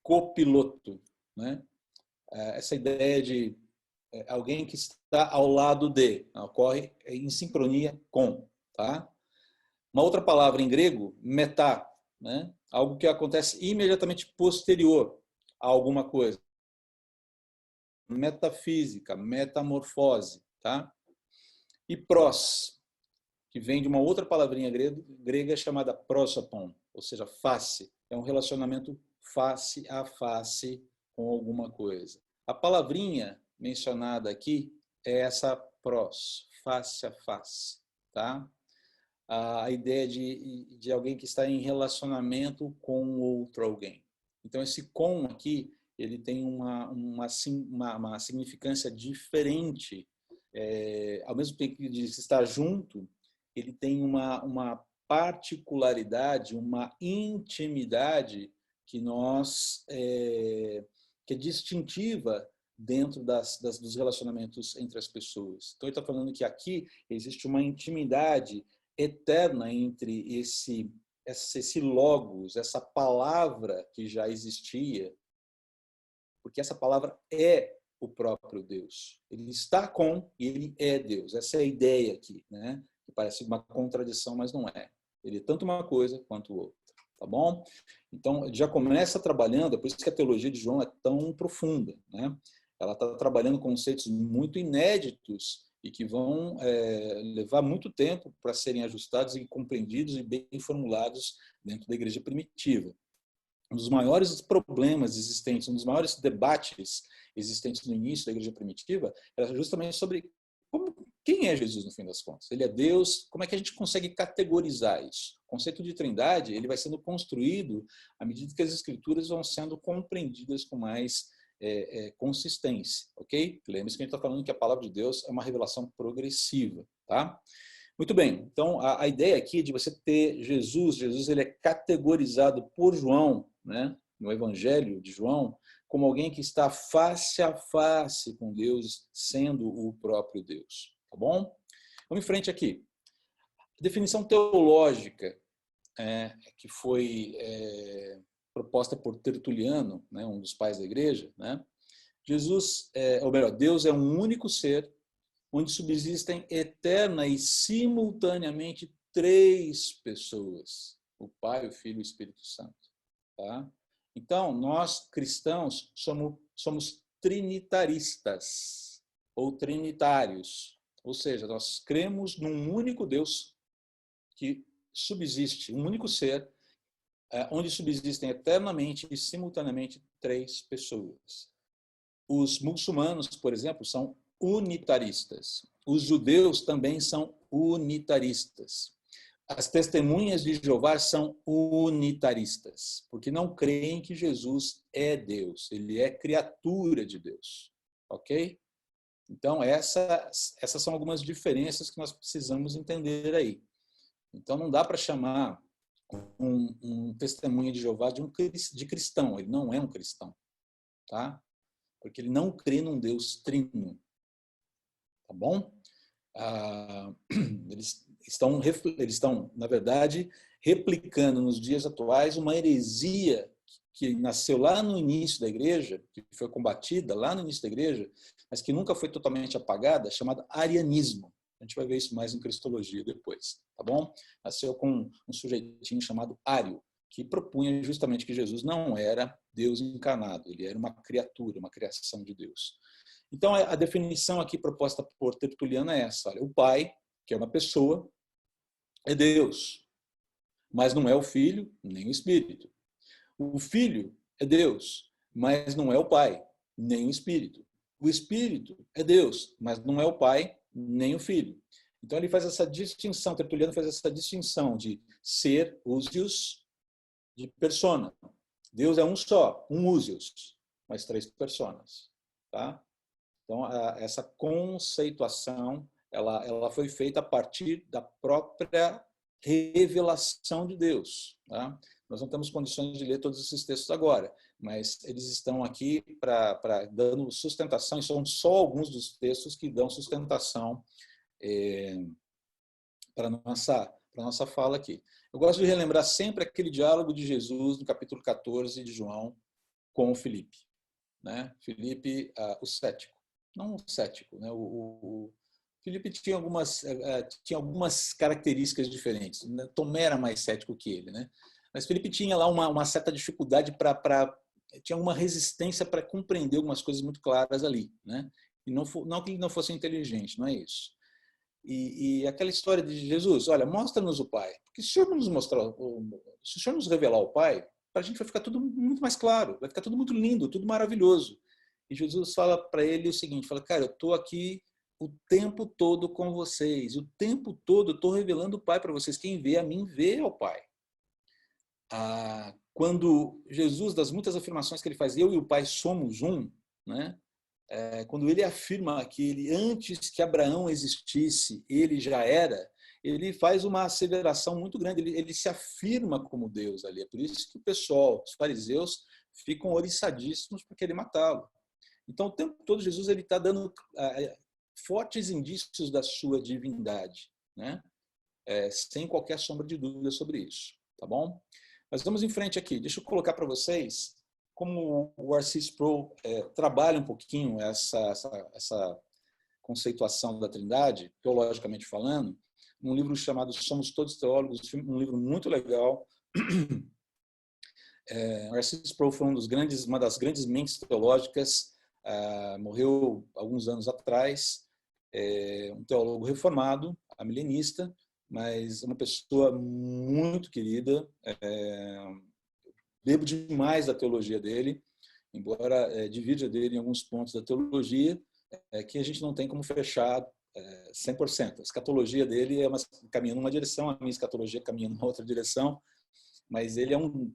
copiloto, né? Essa ideia de alguém que está ao lado de, ocorre em sincronia com, tá? Uma outra palavra em grego, metá, né? Algo que acontece imediatamente posterior a alguma coisa. Metafísica, metamorfose, tá? E pros, que vem de uma outra palavrinha grega chamada prosopon, ou seja, face. É um relacionamento face a face com alguma coisa. A palavrinha mencionada aqui é essa pros, face a face, tá? A ideia de alguém que está em relacionamento com outro alguém. Então, esse com aqui, ele tem uma significância diferente. Ao mesmo tempo que diz estar junto, ele tem uma particularidade, uma intimidade que que é distintiva dentro dos relacionamentos entre as pessoas. Então, ele está falando que aqui existe uma intimidade eterna entre esse logos, essa palavra que já existia, porque essa palavra é o próprio Deus. Ele está com e ele é Deus. Essa é a ideia aqui, né? Que parece uma contradição, mas não é. Ele é tanto uma coisa quanto outra, tá bom? Então, já começa trabalhando, é por isso que a teologia de João é tão profunda, né? Ela está trabalhando conceitos muito inéditos e que vão levar muito tempo para serem ajustados e compreendidos e bem formulados dentro da igreja primitiva. Um dos maiores problemas existentes, um dos maiores debates existentes no início da igreja primitiva era justamente sobre quem é Jesus no fim das contas. Ele é Deus, como é que a gente consegue categorizar isso? O conceito de trindade ele vai sendo construído à medida que as escrituras vão sendo compreendidas com mais consistência, ok? Lembre-se que a gente está falando que a palavra de Deus é uma revelação progressiva, tá? Muito bem, então a ideia aqui de você ter Jesus ele é categorizado por João, né, no Evangelho de João, como alguém que está face a face com Deus, sendo o próprio Deus, tá bom? Vamos em frente aqui. A definição teológica que foi proposta por Tertuliano, né, um dos pais da igreja, né? Deus é um único ser onde subsistem eterna e simultaneamente 3 pessoas, o Pai, o Filho e o Espírito Santo. Tá? Então, nós cristãos somos trinitaristas ou trinitários, ou seja, nós cremos num único Deus que subsiste, um único ser, onde subsistem eternamente e simultaneamente 3 pessoas. Os muçulmanos, por exemplo, são unitaristas. Os judeus também são unitaristas. As testemunhas de Jeová são unitaristas, porque não creem que Jesus é Deus, ele é criatura de Deus, ok? Então, essas são algumas diferenças que nós precisamos entender aí. Então, não dá para chamar um testemunha de Jeová de cristão, ele não é um cristão, tá? Porque ele não crê num Deus trino, tá bom? Eles estão, na verdade, replicando nos dias atuais uma heresia que nasceu lá no início da igreja, que foi combatida lá no início da igreja, mas que nunca foi totalmente apagada, chamada arianismo. A gente vai ver isso mais em Cristologia depois, tá bom? Nasceu com um sujeitinho chamado Ário, que propunha justamente que Jesus não era Deus encarnado, ele era uma criatura, uma criação de Deus. Então, a definição aqui proposta por Tertuliano é essa. Olha, o Pai, que é uma pessoa, é Deus, mas não é o Filho, nem o Espírito. O Filho é Deus, mas não é o Pai, nem o Espírito. O Espírito é Deus, mas não é o Pai, nem o Filho. Então, ele faz essa distinção, Tertuliano faz essa distinção de ser, úsios, de persona. Deus é um só, um úsios, mas três personas. Tá? Então, essa conceituação ela foi feita a partir da própria revelação de Deus. Tá? Nós não temos condições de ler todos esses textos agora, mas eles estão aqui dando sustentação, e são só alguns dos textos que dão sustentação para a nossa fala aqui. Eu gosto de relembrar sempre aquele diálogo de Jesus no capítulo 14 de João com o Filipe. Né? Filipe, o cético. Não o cético, né? O Filipe tinha algumas características diferentes. Tomé era mais cético que ele, né? Mas Filipe tinha lá uma certa dificuldade tinha uma resistência para compreender algumas coisas muito claras ali, né? E não que ele não fosse inteligente, não é isso. E aquela história de Jesus, olha, mostra-nos o Pai, porque se o Senhor nos mostrar, se o Senhor nos revelar o Pai, para a gente vai ficar tudo muito mais claro, vai ficar tudo muito lindo, tudo maravilhoso. E Jesus fala para ele o seguinte, fala, cara, eu estou aqui o tempo todo com vocês, o tempo todo eu estou revelando o Pai para vocês, quem vê a mim vê ao Pai. Quando Jesus, das muitas afirmações que ele faz, eu e o Pai somos um, né? Quando ele afirma que ele, antes que Abraão existisse, ele já era, ele faz uma asseveração muito grande, ele se afirma como Deus ali. É por isso que o pessoal, os fariseus, ficam oriçadíssimos por querer matá-lo. Então, o tempo todo, Jesus está dando fortes indícios da sua divindade, né? Sem qualquer sombra de dúvida sobre isso. Tá bom? Mas vamos em frente aqui. Deixa eu colocar para vocês como o R.C. Sproul trabalha um pouquinho essa conceituação da Trindade, teologicamente falando, num livro chamado Somos Todos Teólogos, um livro muito legal. R.C. Sproul foi uma das grandes mentes teológicas, morreu alguns anos atrás, um teólogo reformado, milenista, mas uma pessoa muito querida, bebo demais da teologia dele, embora divida dele em alguns pontos da teologia, que a gente não tem como fechar 100%. A escatologia dele caminha numa direção, a minha escatologia caminha numa outra direção, mas ele é um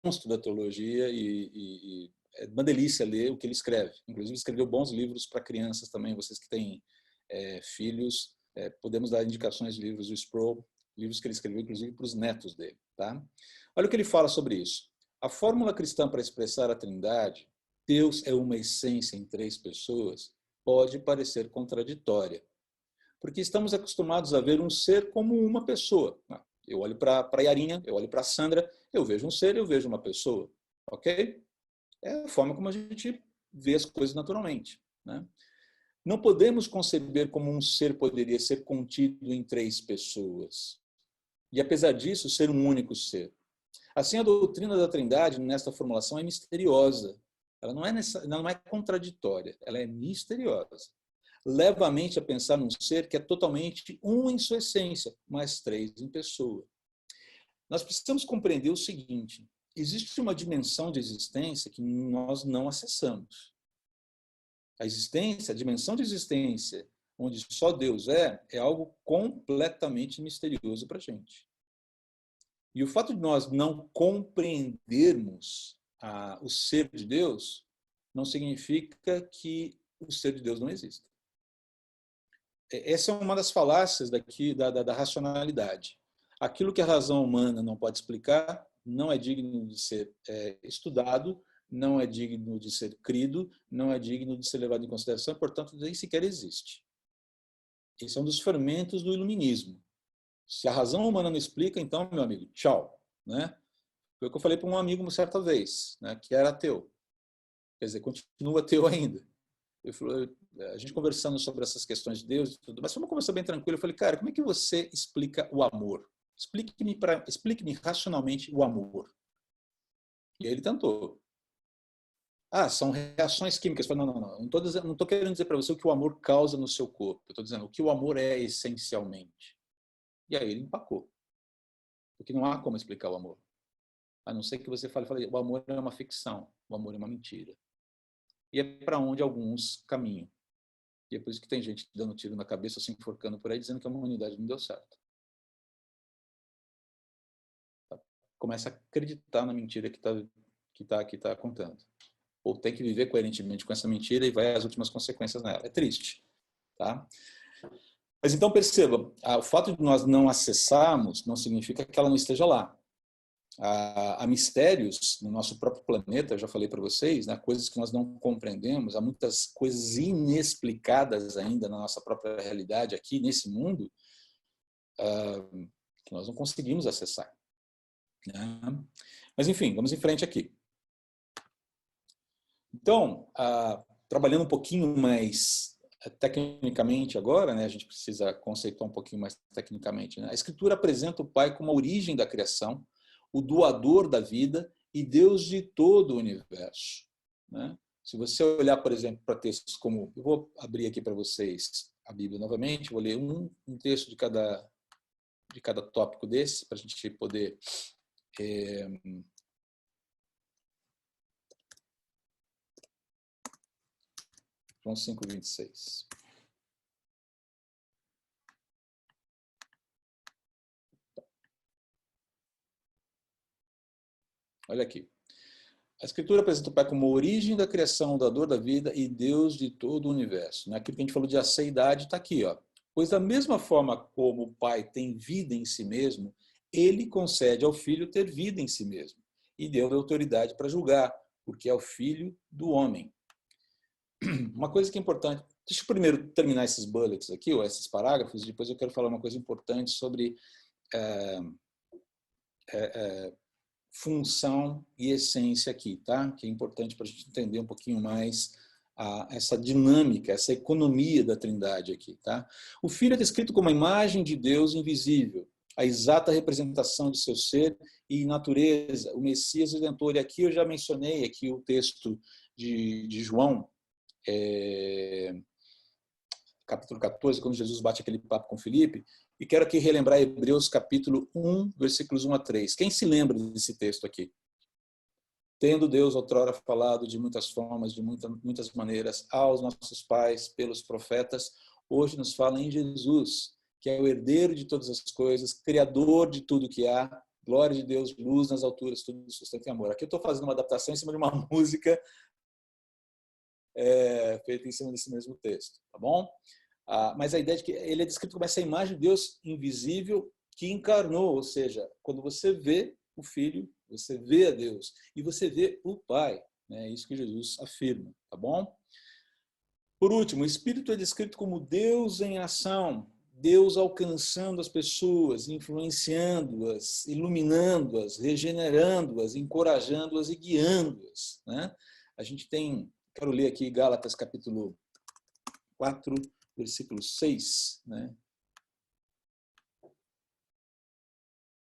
monstro da teologia e é uma delícia ler o que ele escreve. Inclusive, escreveu bons livros para crianças também. Vocês que têm filhos, podemos dar indicações de livros do Sproul, livros que ele escreveu, inclusive, para os netos dele. Tá? Olha o que ele fala sobre isso. A fórmula cristã para expressar a Trindade, Deus é uma essência em três pessoas, pode parecer contraditória. Porque estamos acostumados a ver um ser como uma pessoa. Eu olho para a Yarinha, eu olho para a Sandra, eu vejo um ser, eu vejo uma pessoa. Ok? É a forma como a gente vê as coisas naturalmente. Né? Não podemos conceber como um ser poderia ser contido em três pessoas. E, apesar disso, ser um único ser. Assim, a doutrina da Trindade, nesta formulação, é misteriosa. Ela não é contraditória, ela é misteriosa. Leva a mente a pensar num ser que é totalmente um em sua essência, mas três em pessoa. Nós precisamos compreender o seguinte: existe uma dimensão de existência que nós não acessamos. A dimensão de existência onde só Deus é algo completamente misterioso para a gente. E o fato de nós não compreendermos o ser de Deus não significa que o ser de Deus não exista. Essa é uma das falácias daqui da racionalidade. Aquilo que a razão humana não pode explicar não é digno de ser estudado, não é digno de ser crido, não é digno de ser levado em consideração, portanto, nem sequer existe. Esse é um dos fermentos do iluminismo. Se a razão humana não explica, então, meu amigo, tchau. Né? Foi o que eu falei para um amigo uma certa vez, né, que era ateu. Quer dizer, continua ateu ainda. A gente conversando sobre essas questões de Deus e tudo, mas foi uma conversa bem tranquila. Eu falei, cara, como é que você explica o amor? Explique-me racionalmente o amor. E aí ele tentou. São reações químicas. Eu falei, não. Não estou querendo dizer para você o que o amor causa no seu corpo. Eu estou dizendo o que o amor é essencialmente. E aí ele empacou. Porque não há como explicar o amor. A não ser que você fale, o amor é uma ficção, o amor é uma mentira. E é para onde alguns caminham. E é por isso que tem gente dando tiro na cabeça, se enforcando por aí, dizendo que a humanidade não deu certo. Começa a acreditar na mentira que tá contando. Ou tem que viver coerentemente com essa mentira e vai às últimas consequências nela. É triste. Tá? Mas então perceba, o fato de nós não acessarmos não significa que ela não esteja lá. Há mistérios no nosso próprio planeta, eu já falei para vocês, né, coisas que nós não compreendemos, há muitas coisas inexplicadas ainda na nossa própria realidade aqui, nesse mundo, que nós não conseguimos acessar. Né? Mas, enfim, vamos em frente aqui. Então, trabalhando um pouquinho mais tecnicamente agora, né, a gente precisa conceituar um pouquinho mais tecnicamente. Né? A Escritura apresenta o Pai como a origem da criação, o doador da vida e Deus de todo o universo. Né? Se você olhar, por exemplo, para textos como... Eu vou abrir aqui para vocês a Bíblia novamente, vou ler um texto de cada tópico desse, para a gente poder... João 5:26. Olha aqui. A Escritura apresenta o Pai como a origem da criação, o dador da vida e Deus de todo o universo. Aquilo que a gente falou de aceidade está aqui. Pois da mesma forma como o Pai tem vida em si mesmo, ele concede ao Filho ter vida em si mesmo. E deu-lhe autoridade para julgar, porque é o Filho do homem. Uma coisa que é importante... Deixa eu primeiro terminar esses bullets aqui, ou esses parágrafos, e depois eu quero falar uma coisa importante sobre... função e essência aqui, tá? Que é importante para a gente entender um pouquinho mais essa dinâmica, essa economia da Trindade aqui, tá? O Filho é descrito como a imagem de Deus invisível, a exata representação de seu ser e natureza, o Messias Redentor. E aqui eu já mencionei aqui o texto de João, capítulo 14, quando Jesus bate aquele papo com Filipe, e quero aqui relembrar Hebreus capítulo 1, versículos 1 a 3. Quem se lembra desse texto aqui? Tendo Deus outrora falado de muitas formas, de muitas maneiras, aos nossos pais, pelos profetas, hoje nos fala em Jesus, que é o herdeiro de todas as coisas, criador de tudo que há, glória de Deus, luz nas alturas, tudo sustento e amor. Aqui eu estou fazendo uma adaptação em cima de uma música feita em cima desse mesmo texto, tá bom? Mas a ideia de que ele é descrito como essa imagem de Deus invisível que encarnou, ou seja, quando você vê o Filho, você vê a Deus e você vê o Pai, né? É isso que Jesus afirma, tá bom? Por último, o Espírito é descrito como Deus em ação, Deus alcançando as pessoas, influenciando-as, iluminando-as, regenerando-as, encorajando-as e guiando-as, né? A gente tem, quero ler aqui Gálatas capítulo 4, versículo 6, né?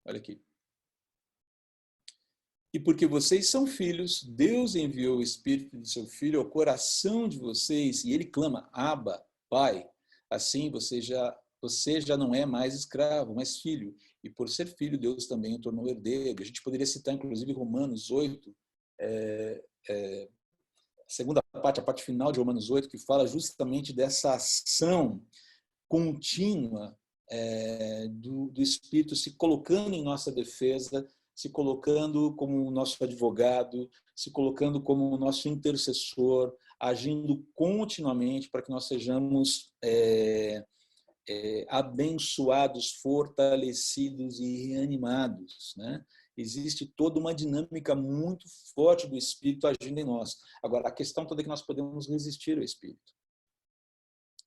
Olha aqui. E porque vocês são filhos, Deus enviou o Espírito de seu Filho ao coração de vocês, e ele clama, Abba, Pai. Assim você já não é mais escravo, mas filho. E por ser filho, Deus também o tornou herdeiro. A gente poderia citar, inclusive, Romanos 8, segunda parte, a parte final de Romanos 8, que fala justamente dessa ação contínua do Espírito se colocando em nossa defesa, se colocando como o nosso advogado, se colocando como o nosso intercessor, agindo continuamente para que nós sejamos abençoados, fortalecidos e reanimados, né? Existe toda uma dinâmica muito forte do Espírito agindo em nós. Agora, a questão toda é que nós podemos resistir ao Espírito.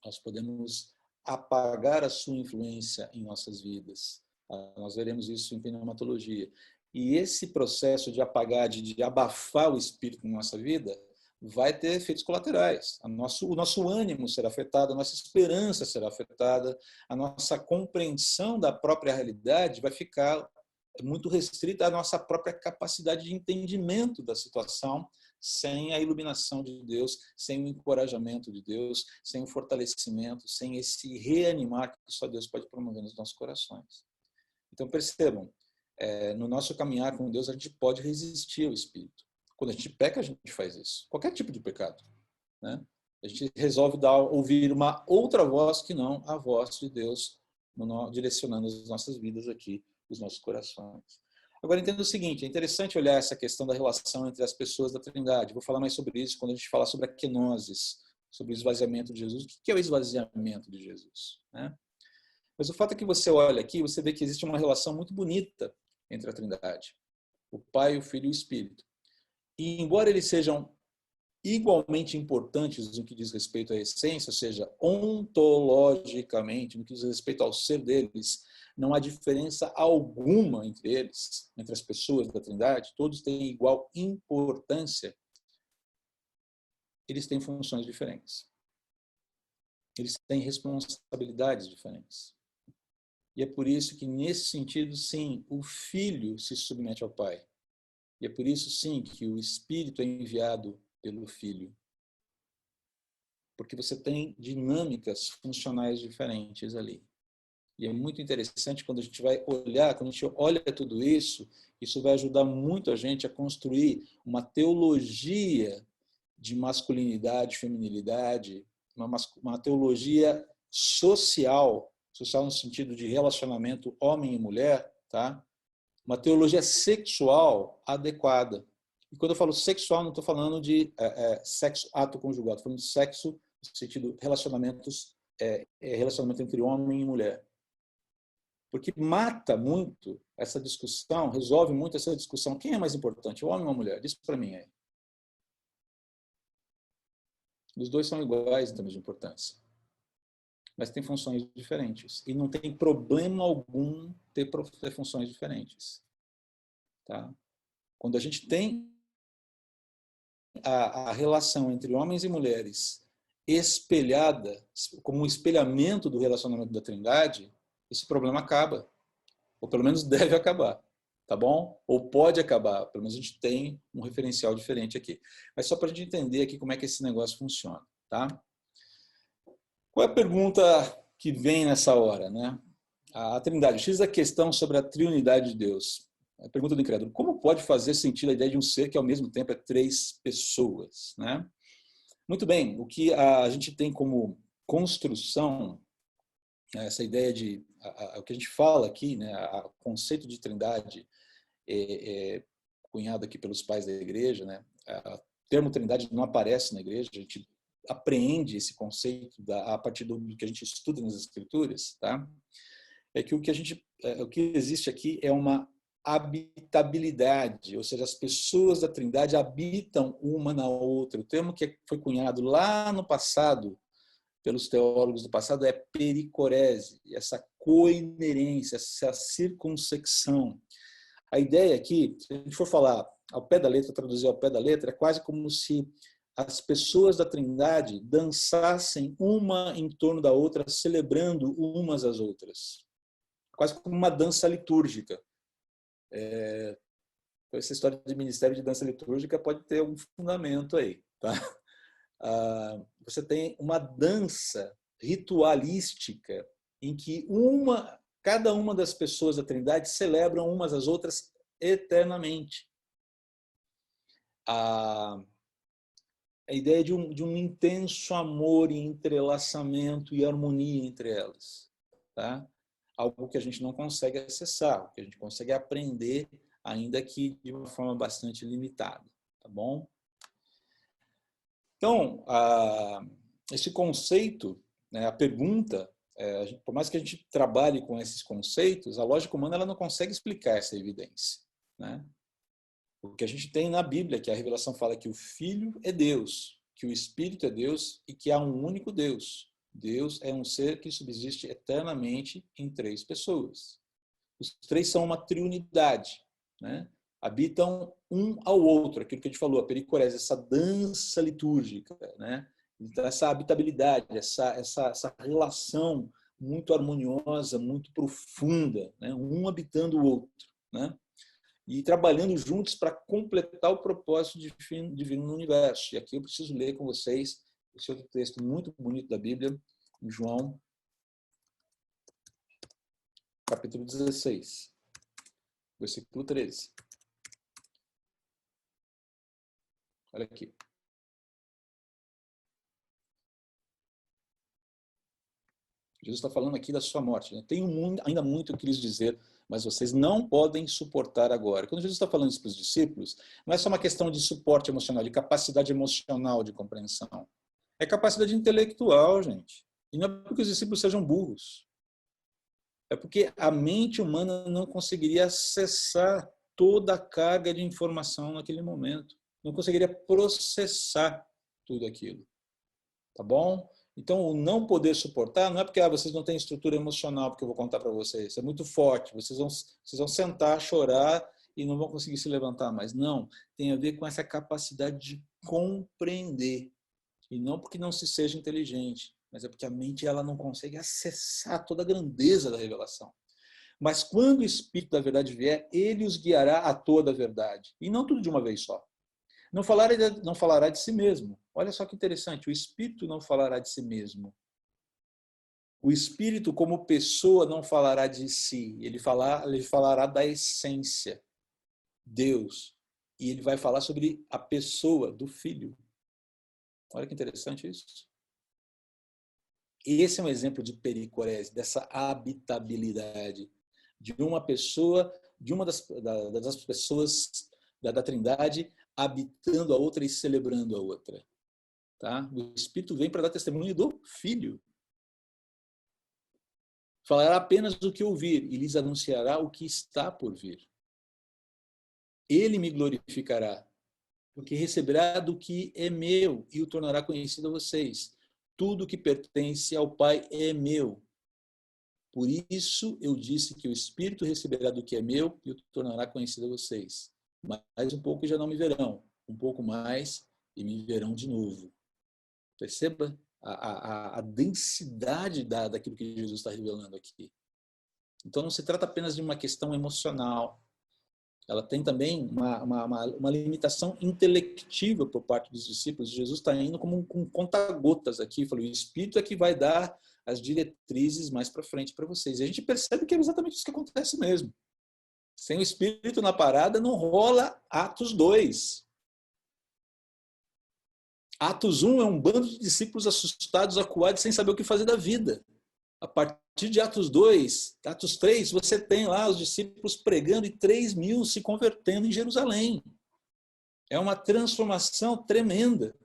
Nós podemos apagar a sua influência em nossas vidas. Nós veremos isso em pneumatologia. E esse processo de apagar, de abafar o Espírito em nossa vida, vai ter efeitos colaterais. O nosso ânimo será afetado, a nossa esperança será afetada, a nossa compreensão da própria realidade vai ficar muito restrita à nossa própria capacidade de entendimento da situação, sem a iluminação de Deus, sem o encorajamento de Deus, sem o fortalecimento, sem esse reanimar que só Deus pode promover nos nossos corações. Então percebam, no nosso caminhar com Deus a gente pode resistir ao Espírito. Quando a gente peca, a gente faz isso. Qualquer tipo de pecado, né? A gente resolve ouvir uma outra voz que não a voz de Deus, direcionando as nossas vidas aqui, os nossos corações. Agora, entenda o seguinte, é interessante olhar essa questão da relação entre as pessoas da Trindade. Vou falar mais sobre isso quando a gente falar sobre a kenosis, sobre o esvaziamento de Jesus. O que é o esvaziamento de Jesus, né? Mas o fato é que você olha aqui, você vê que existe uma relação muito bonita entre a Trindade, o Pai, o Filho e o Espírito. E embora eles sejam igualmente importantes no que diz respeito à essência, ou seja, ontologicamente, no que diz respeito ao ser deles, não há diferença alguma entre eles, entre as pessoas da Trindade, todos têm igual importância, eles têm funções diferentes. Eles têm responsabilidades diferentes. E é por isso que, nesse sentido, sim, o Filho se submete ao Pai. E é por isso, sim, que o Espírito é enviado pelo Filho. Porque você tem dinâmicas funcionais diferentes ali. E é muito interessante quando a gente vai olhar, quando a gente olha tudo isso, isso vai ajudar muito a gente a construir uma teologia de masculinidade, feminilidade, uma teologia social, social no sentido de relacionamento homem e mulher, tá? Uma teologia sexual adequada. E quando eu falo sexual, não estou falando de sexo, ato conjugal, estou falando de sexo no sentido de relacionamento entre homem e mulher. Porque mata muito essa discussão, resolve muito essa discussão. Quem é mais importante, o homem ou a mulher? Diz para mim aí. Os dois são iguais em termos de importância. Mas têm funções diferentes. E não tem problema algum ter funções diferentes. Tá? Quando a gente tem a relação entre homens e mulheres espelhada, como um espelhamento do relacionamento da Trindade, esse problema acaba. Ou pelo menos deve acabar. Tá bom? Ou pode acabar. Pelo menos a gente tem um referencial diferente aqui. Mas só para a gente entender aqui como é que esse negócio funciona. Tá? Qual é a pergunta que vem nessa hora, né? A Trindade. X a questão sobre a triunidade de Deus. A pergunta do incrédulo. Como pode fazer sentido a ideia de um ser que ao mesmo tempo é três pessoas, né? Muito bem. O que a gente tem como construção, essa ideia de o que a gente fala aqui, né? O conceito de Trindade cunhado aqui pelos pais da igreja, né? O termo Trindade não aparece na igreja. A gente apreende esse conceito a partir do que a gente estuda nas Escrituras, tá? É que o que existe aqui é uma habitabilidade, ou seja, as pessoas da Trindade habitam uma na outra. O termo que foi cunhado lá no passado pelos teólogos do passado é pericorese, essa coinerência, essa circunsecção. A ideia aqui, se a gente for falar ao pé da letra, traduzir ao pé da letra, é quase como se as pessoas da Trindade dançassem uma em torno da outra, celebrando umas às outras. Quase como uma dança litúrgica. Essa história de ministério de dança litúrgica pode ter um fundamento aí. Tá? Você tem uma dança ritualística em que cada uma das pessoas da Trindade celebram umas às outras eternamente. a ideia de um intenso amor e entrelaçamento e harmonia entre elas. Tá? Algo que a gente não consegue acessar, que a gente consegue aprender, ainda que de uma forma bastante limitada. Tá bom? Então, esse conceito, né, a pergunta, por mais que a gente trabalhe com esses conceitos, a lógica humana ela não consegue explicar essa evidência. Né? O que a gente tem na Bíblia, que a revelação fala que o Filho é Deus, que o Espírito é Deus e que há um único Deus. Deus é um ser que subsiste eternamente em 3 pessoas. Os 3 são uma triunidade, né? Habitam um ao outro, aquilo que a gente falou, a pericorese, essa dança litúrgica, né? Então, essa habitabilidade, essa relação muito harmoniosa, muito profunda, né? Um habitando o outro, né? E trabalhando juntos para completar o propósito divino no universo. E aqui eu preciso ler com vocês esse outro texto muito bonito da Bíblia, em João, capítulo 16, versículo 13. Olha aqui. Jesus está falando aqui da sua morte. Né? Tenho ainda muito o que lhes dizer, mas vocês não podem suportar agora. Quando Jesus está falando isso para os discípulos, não é só uma questão de suporte emocional, de capacidade emocional de compreensão. É capacidade intelectual, gente. E não é porque os discípulos sejam burros. É porque a mente humana não conseguiria acessar toda a carga de informação naquele momento. Não conseguiria processar tudo aquilo. Tá bom? Então, o não poder suportar não é porque vocês não têm estrutura emocional, porque eu vou contar para vocês. É muito forte. Vocês vão sentar, chorar e não vão conseguir se levantar mais. Não. Tem a ver com essa capacidade de compreender. E não porque não se seja inteligente, mas é porque a mente ela não consegue acessar toda a grandeza da revelação. Mas quando o Espírito da verdade vier, ele os guiará a toda a verdade. E não tudo de uma vez só. Não falará de si mesmo. Olha só que interessante, o Espírito não falará de si mesmo. O Espírito, como pessoa, não falará de si. Ele falará da essência, Deus. E ele vai falar sobre a pessoa do Filho. Olha que interessante isso. Esse é um exemplo de pericorese, dessa habitabilidade de uma pessoa, de uma das pessoas da Trindade, habitando a outra e celebrando a outra. Tá? O Espírito vem para dar testemunho do Filho. Falará apenas o que ouvir e lhes anunciará o que está por vir. Ele me glorificará, porque receberá do que é meu e o tornará conhecido a vocês. Tudo que pertence ao Pai é meu. Por isso eu disse que o Espírito receberá do que é meu e o tornará conhecido a vocês. Mais um pouco e já não me verão. Um pouco mais e me verão de novo. Perceba a densidade daquilo que Jesus está revelando aqui. Então não se trata apenas de uma questão emocional. Ela tem também uma limitação intelectiva por parte dos discípulos. Jesus está indo como um conta-gotas aqui. Falou, o Espírito é que vai dar as diretrizes mais para frente para vocês. E a gente percebe que é exatamente isso que acontece mesmo. Sem o Espírito na parada, não rola Atos 2. Atos 1 é um bando de discípulos assustados, acuados, sem saber o que fazer da vida. A partir de Atos 2, Atos 3, você tem lá os discípulos pregando e 3.000 se convertendo em Jerusalém. É uma transformação tremenda,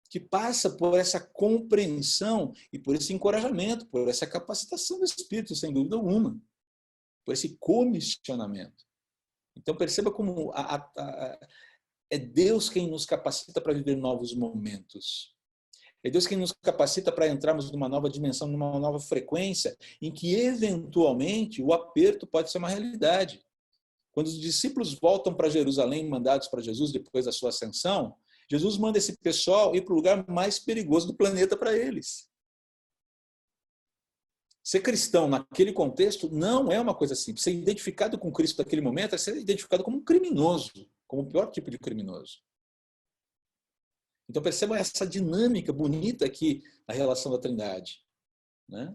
que passa por essa compreensão e por esse encorajamento, por essa capacitação do Espírito, sem dúvida alguma, por esse comissionamento. Então perceba como é Deus quem nos capacita para viver novos momentos. É Deus quem nos capacita para entrarmos numa nova dimensão, numa nova frequência, em que, eventualmente, o aperto pode ser uma realidade. Quando os discípulos voltam para Jerusalém, mandados para Jesus depois da sua ascensão, Jesus manda esse pessoal ir para o lugar mais perigoso do planeta para eles. Ser cristão naquele contexto não é uma coisa simples. Ser identificado com Cristo naquele momento é ser identificado como um criminoso, como o pior tipo de criminoso. Então perceba essa dinâmica bonita aqui na relação da Trindade. Né?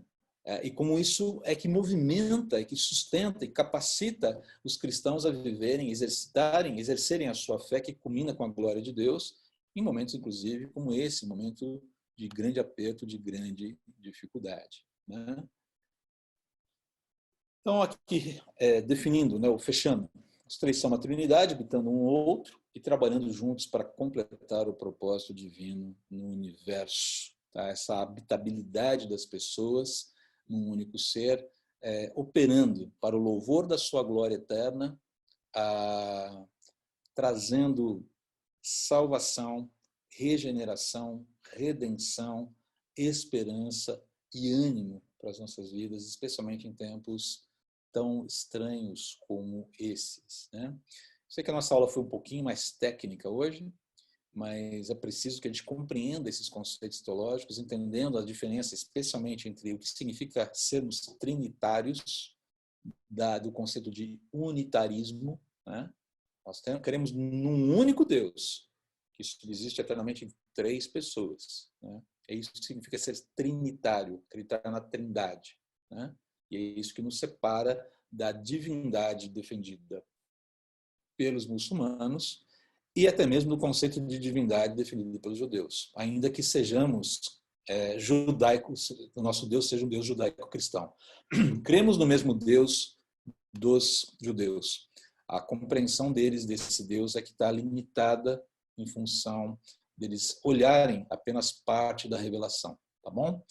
E como isso é que movimenta, é que sustenta e capacita os cristãos a viverem, exercerem a sua fé, que culmina com a glória de Deus, em momentos, inclusive, como esse, momento de grande aperto, de grande dificuldade, né? Então, aqui, definindo, né, ou fechando, os três são uma trindade, habitando um ou outro e trabalhando juntos para completar o propósito divino no universo. Tá? Essa habitabilidade das pessoas num único ser, operando para o louvor da sua glória eterna, trazendo salvação, regeneração, redenção, esperança e ânimo para as nossas vidas, especialmente em tempos tão estranhos como esses, né? Sei que a nossa aula foi um pouquinho mais técnica hoje, mas é preciso que a gente compreenda esses conceitos teológicos, entendendo a diferença, especialmente entre o que significa sermos trinitários, do conceito de unitarismo, né? Nós queremos num único Deus, que subsiste eternamente em três pessoas, né? É isso que significa ser trinitário, acreditar na trindade, né? E é isso que nos separa da divindade defendida pelos muçulmanos e até mesmo do conceito de divindade defendido pelos judeus, ainda que sejamos judaicos, o nosso Deus seja um Deus judaico-cristão. Cremos no mesmo Deus dos judeus. A compreensão deles desse Deus é que está limitada em função deles olharem apenas parte da revelação, tá bom?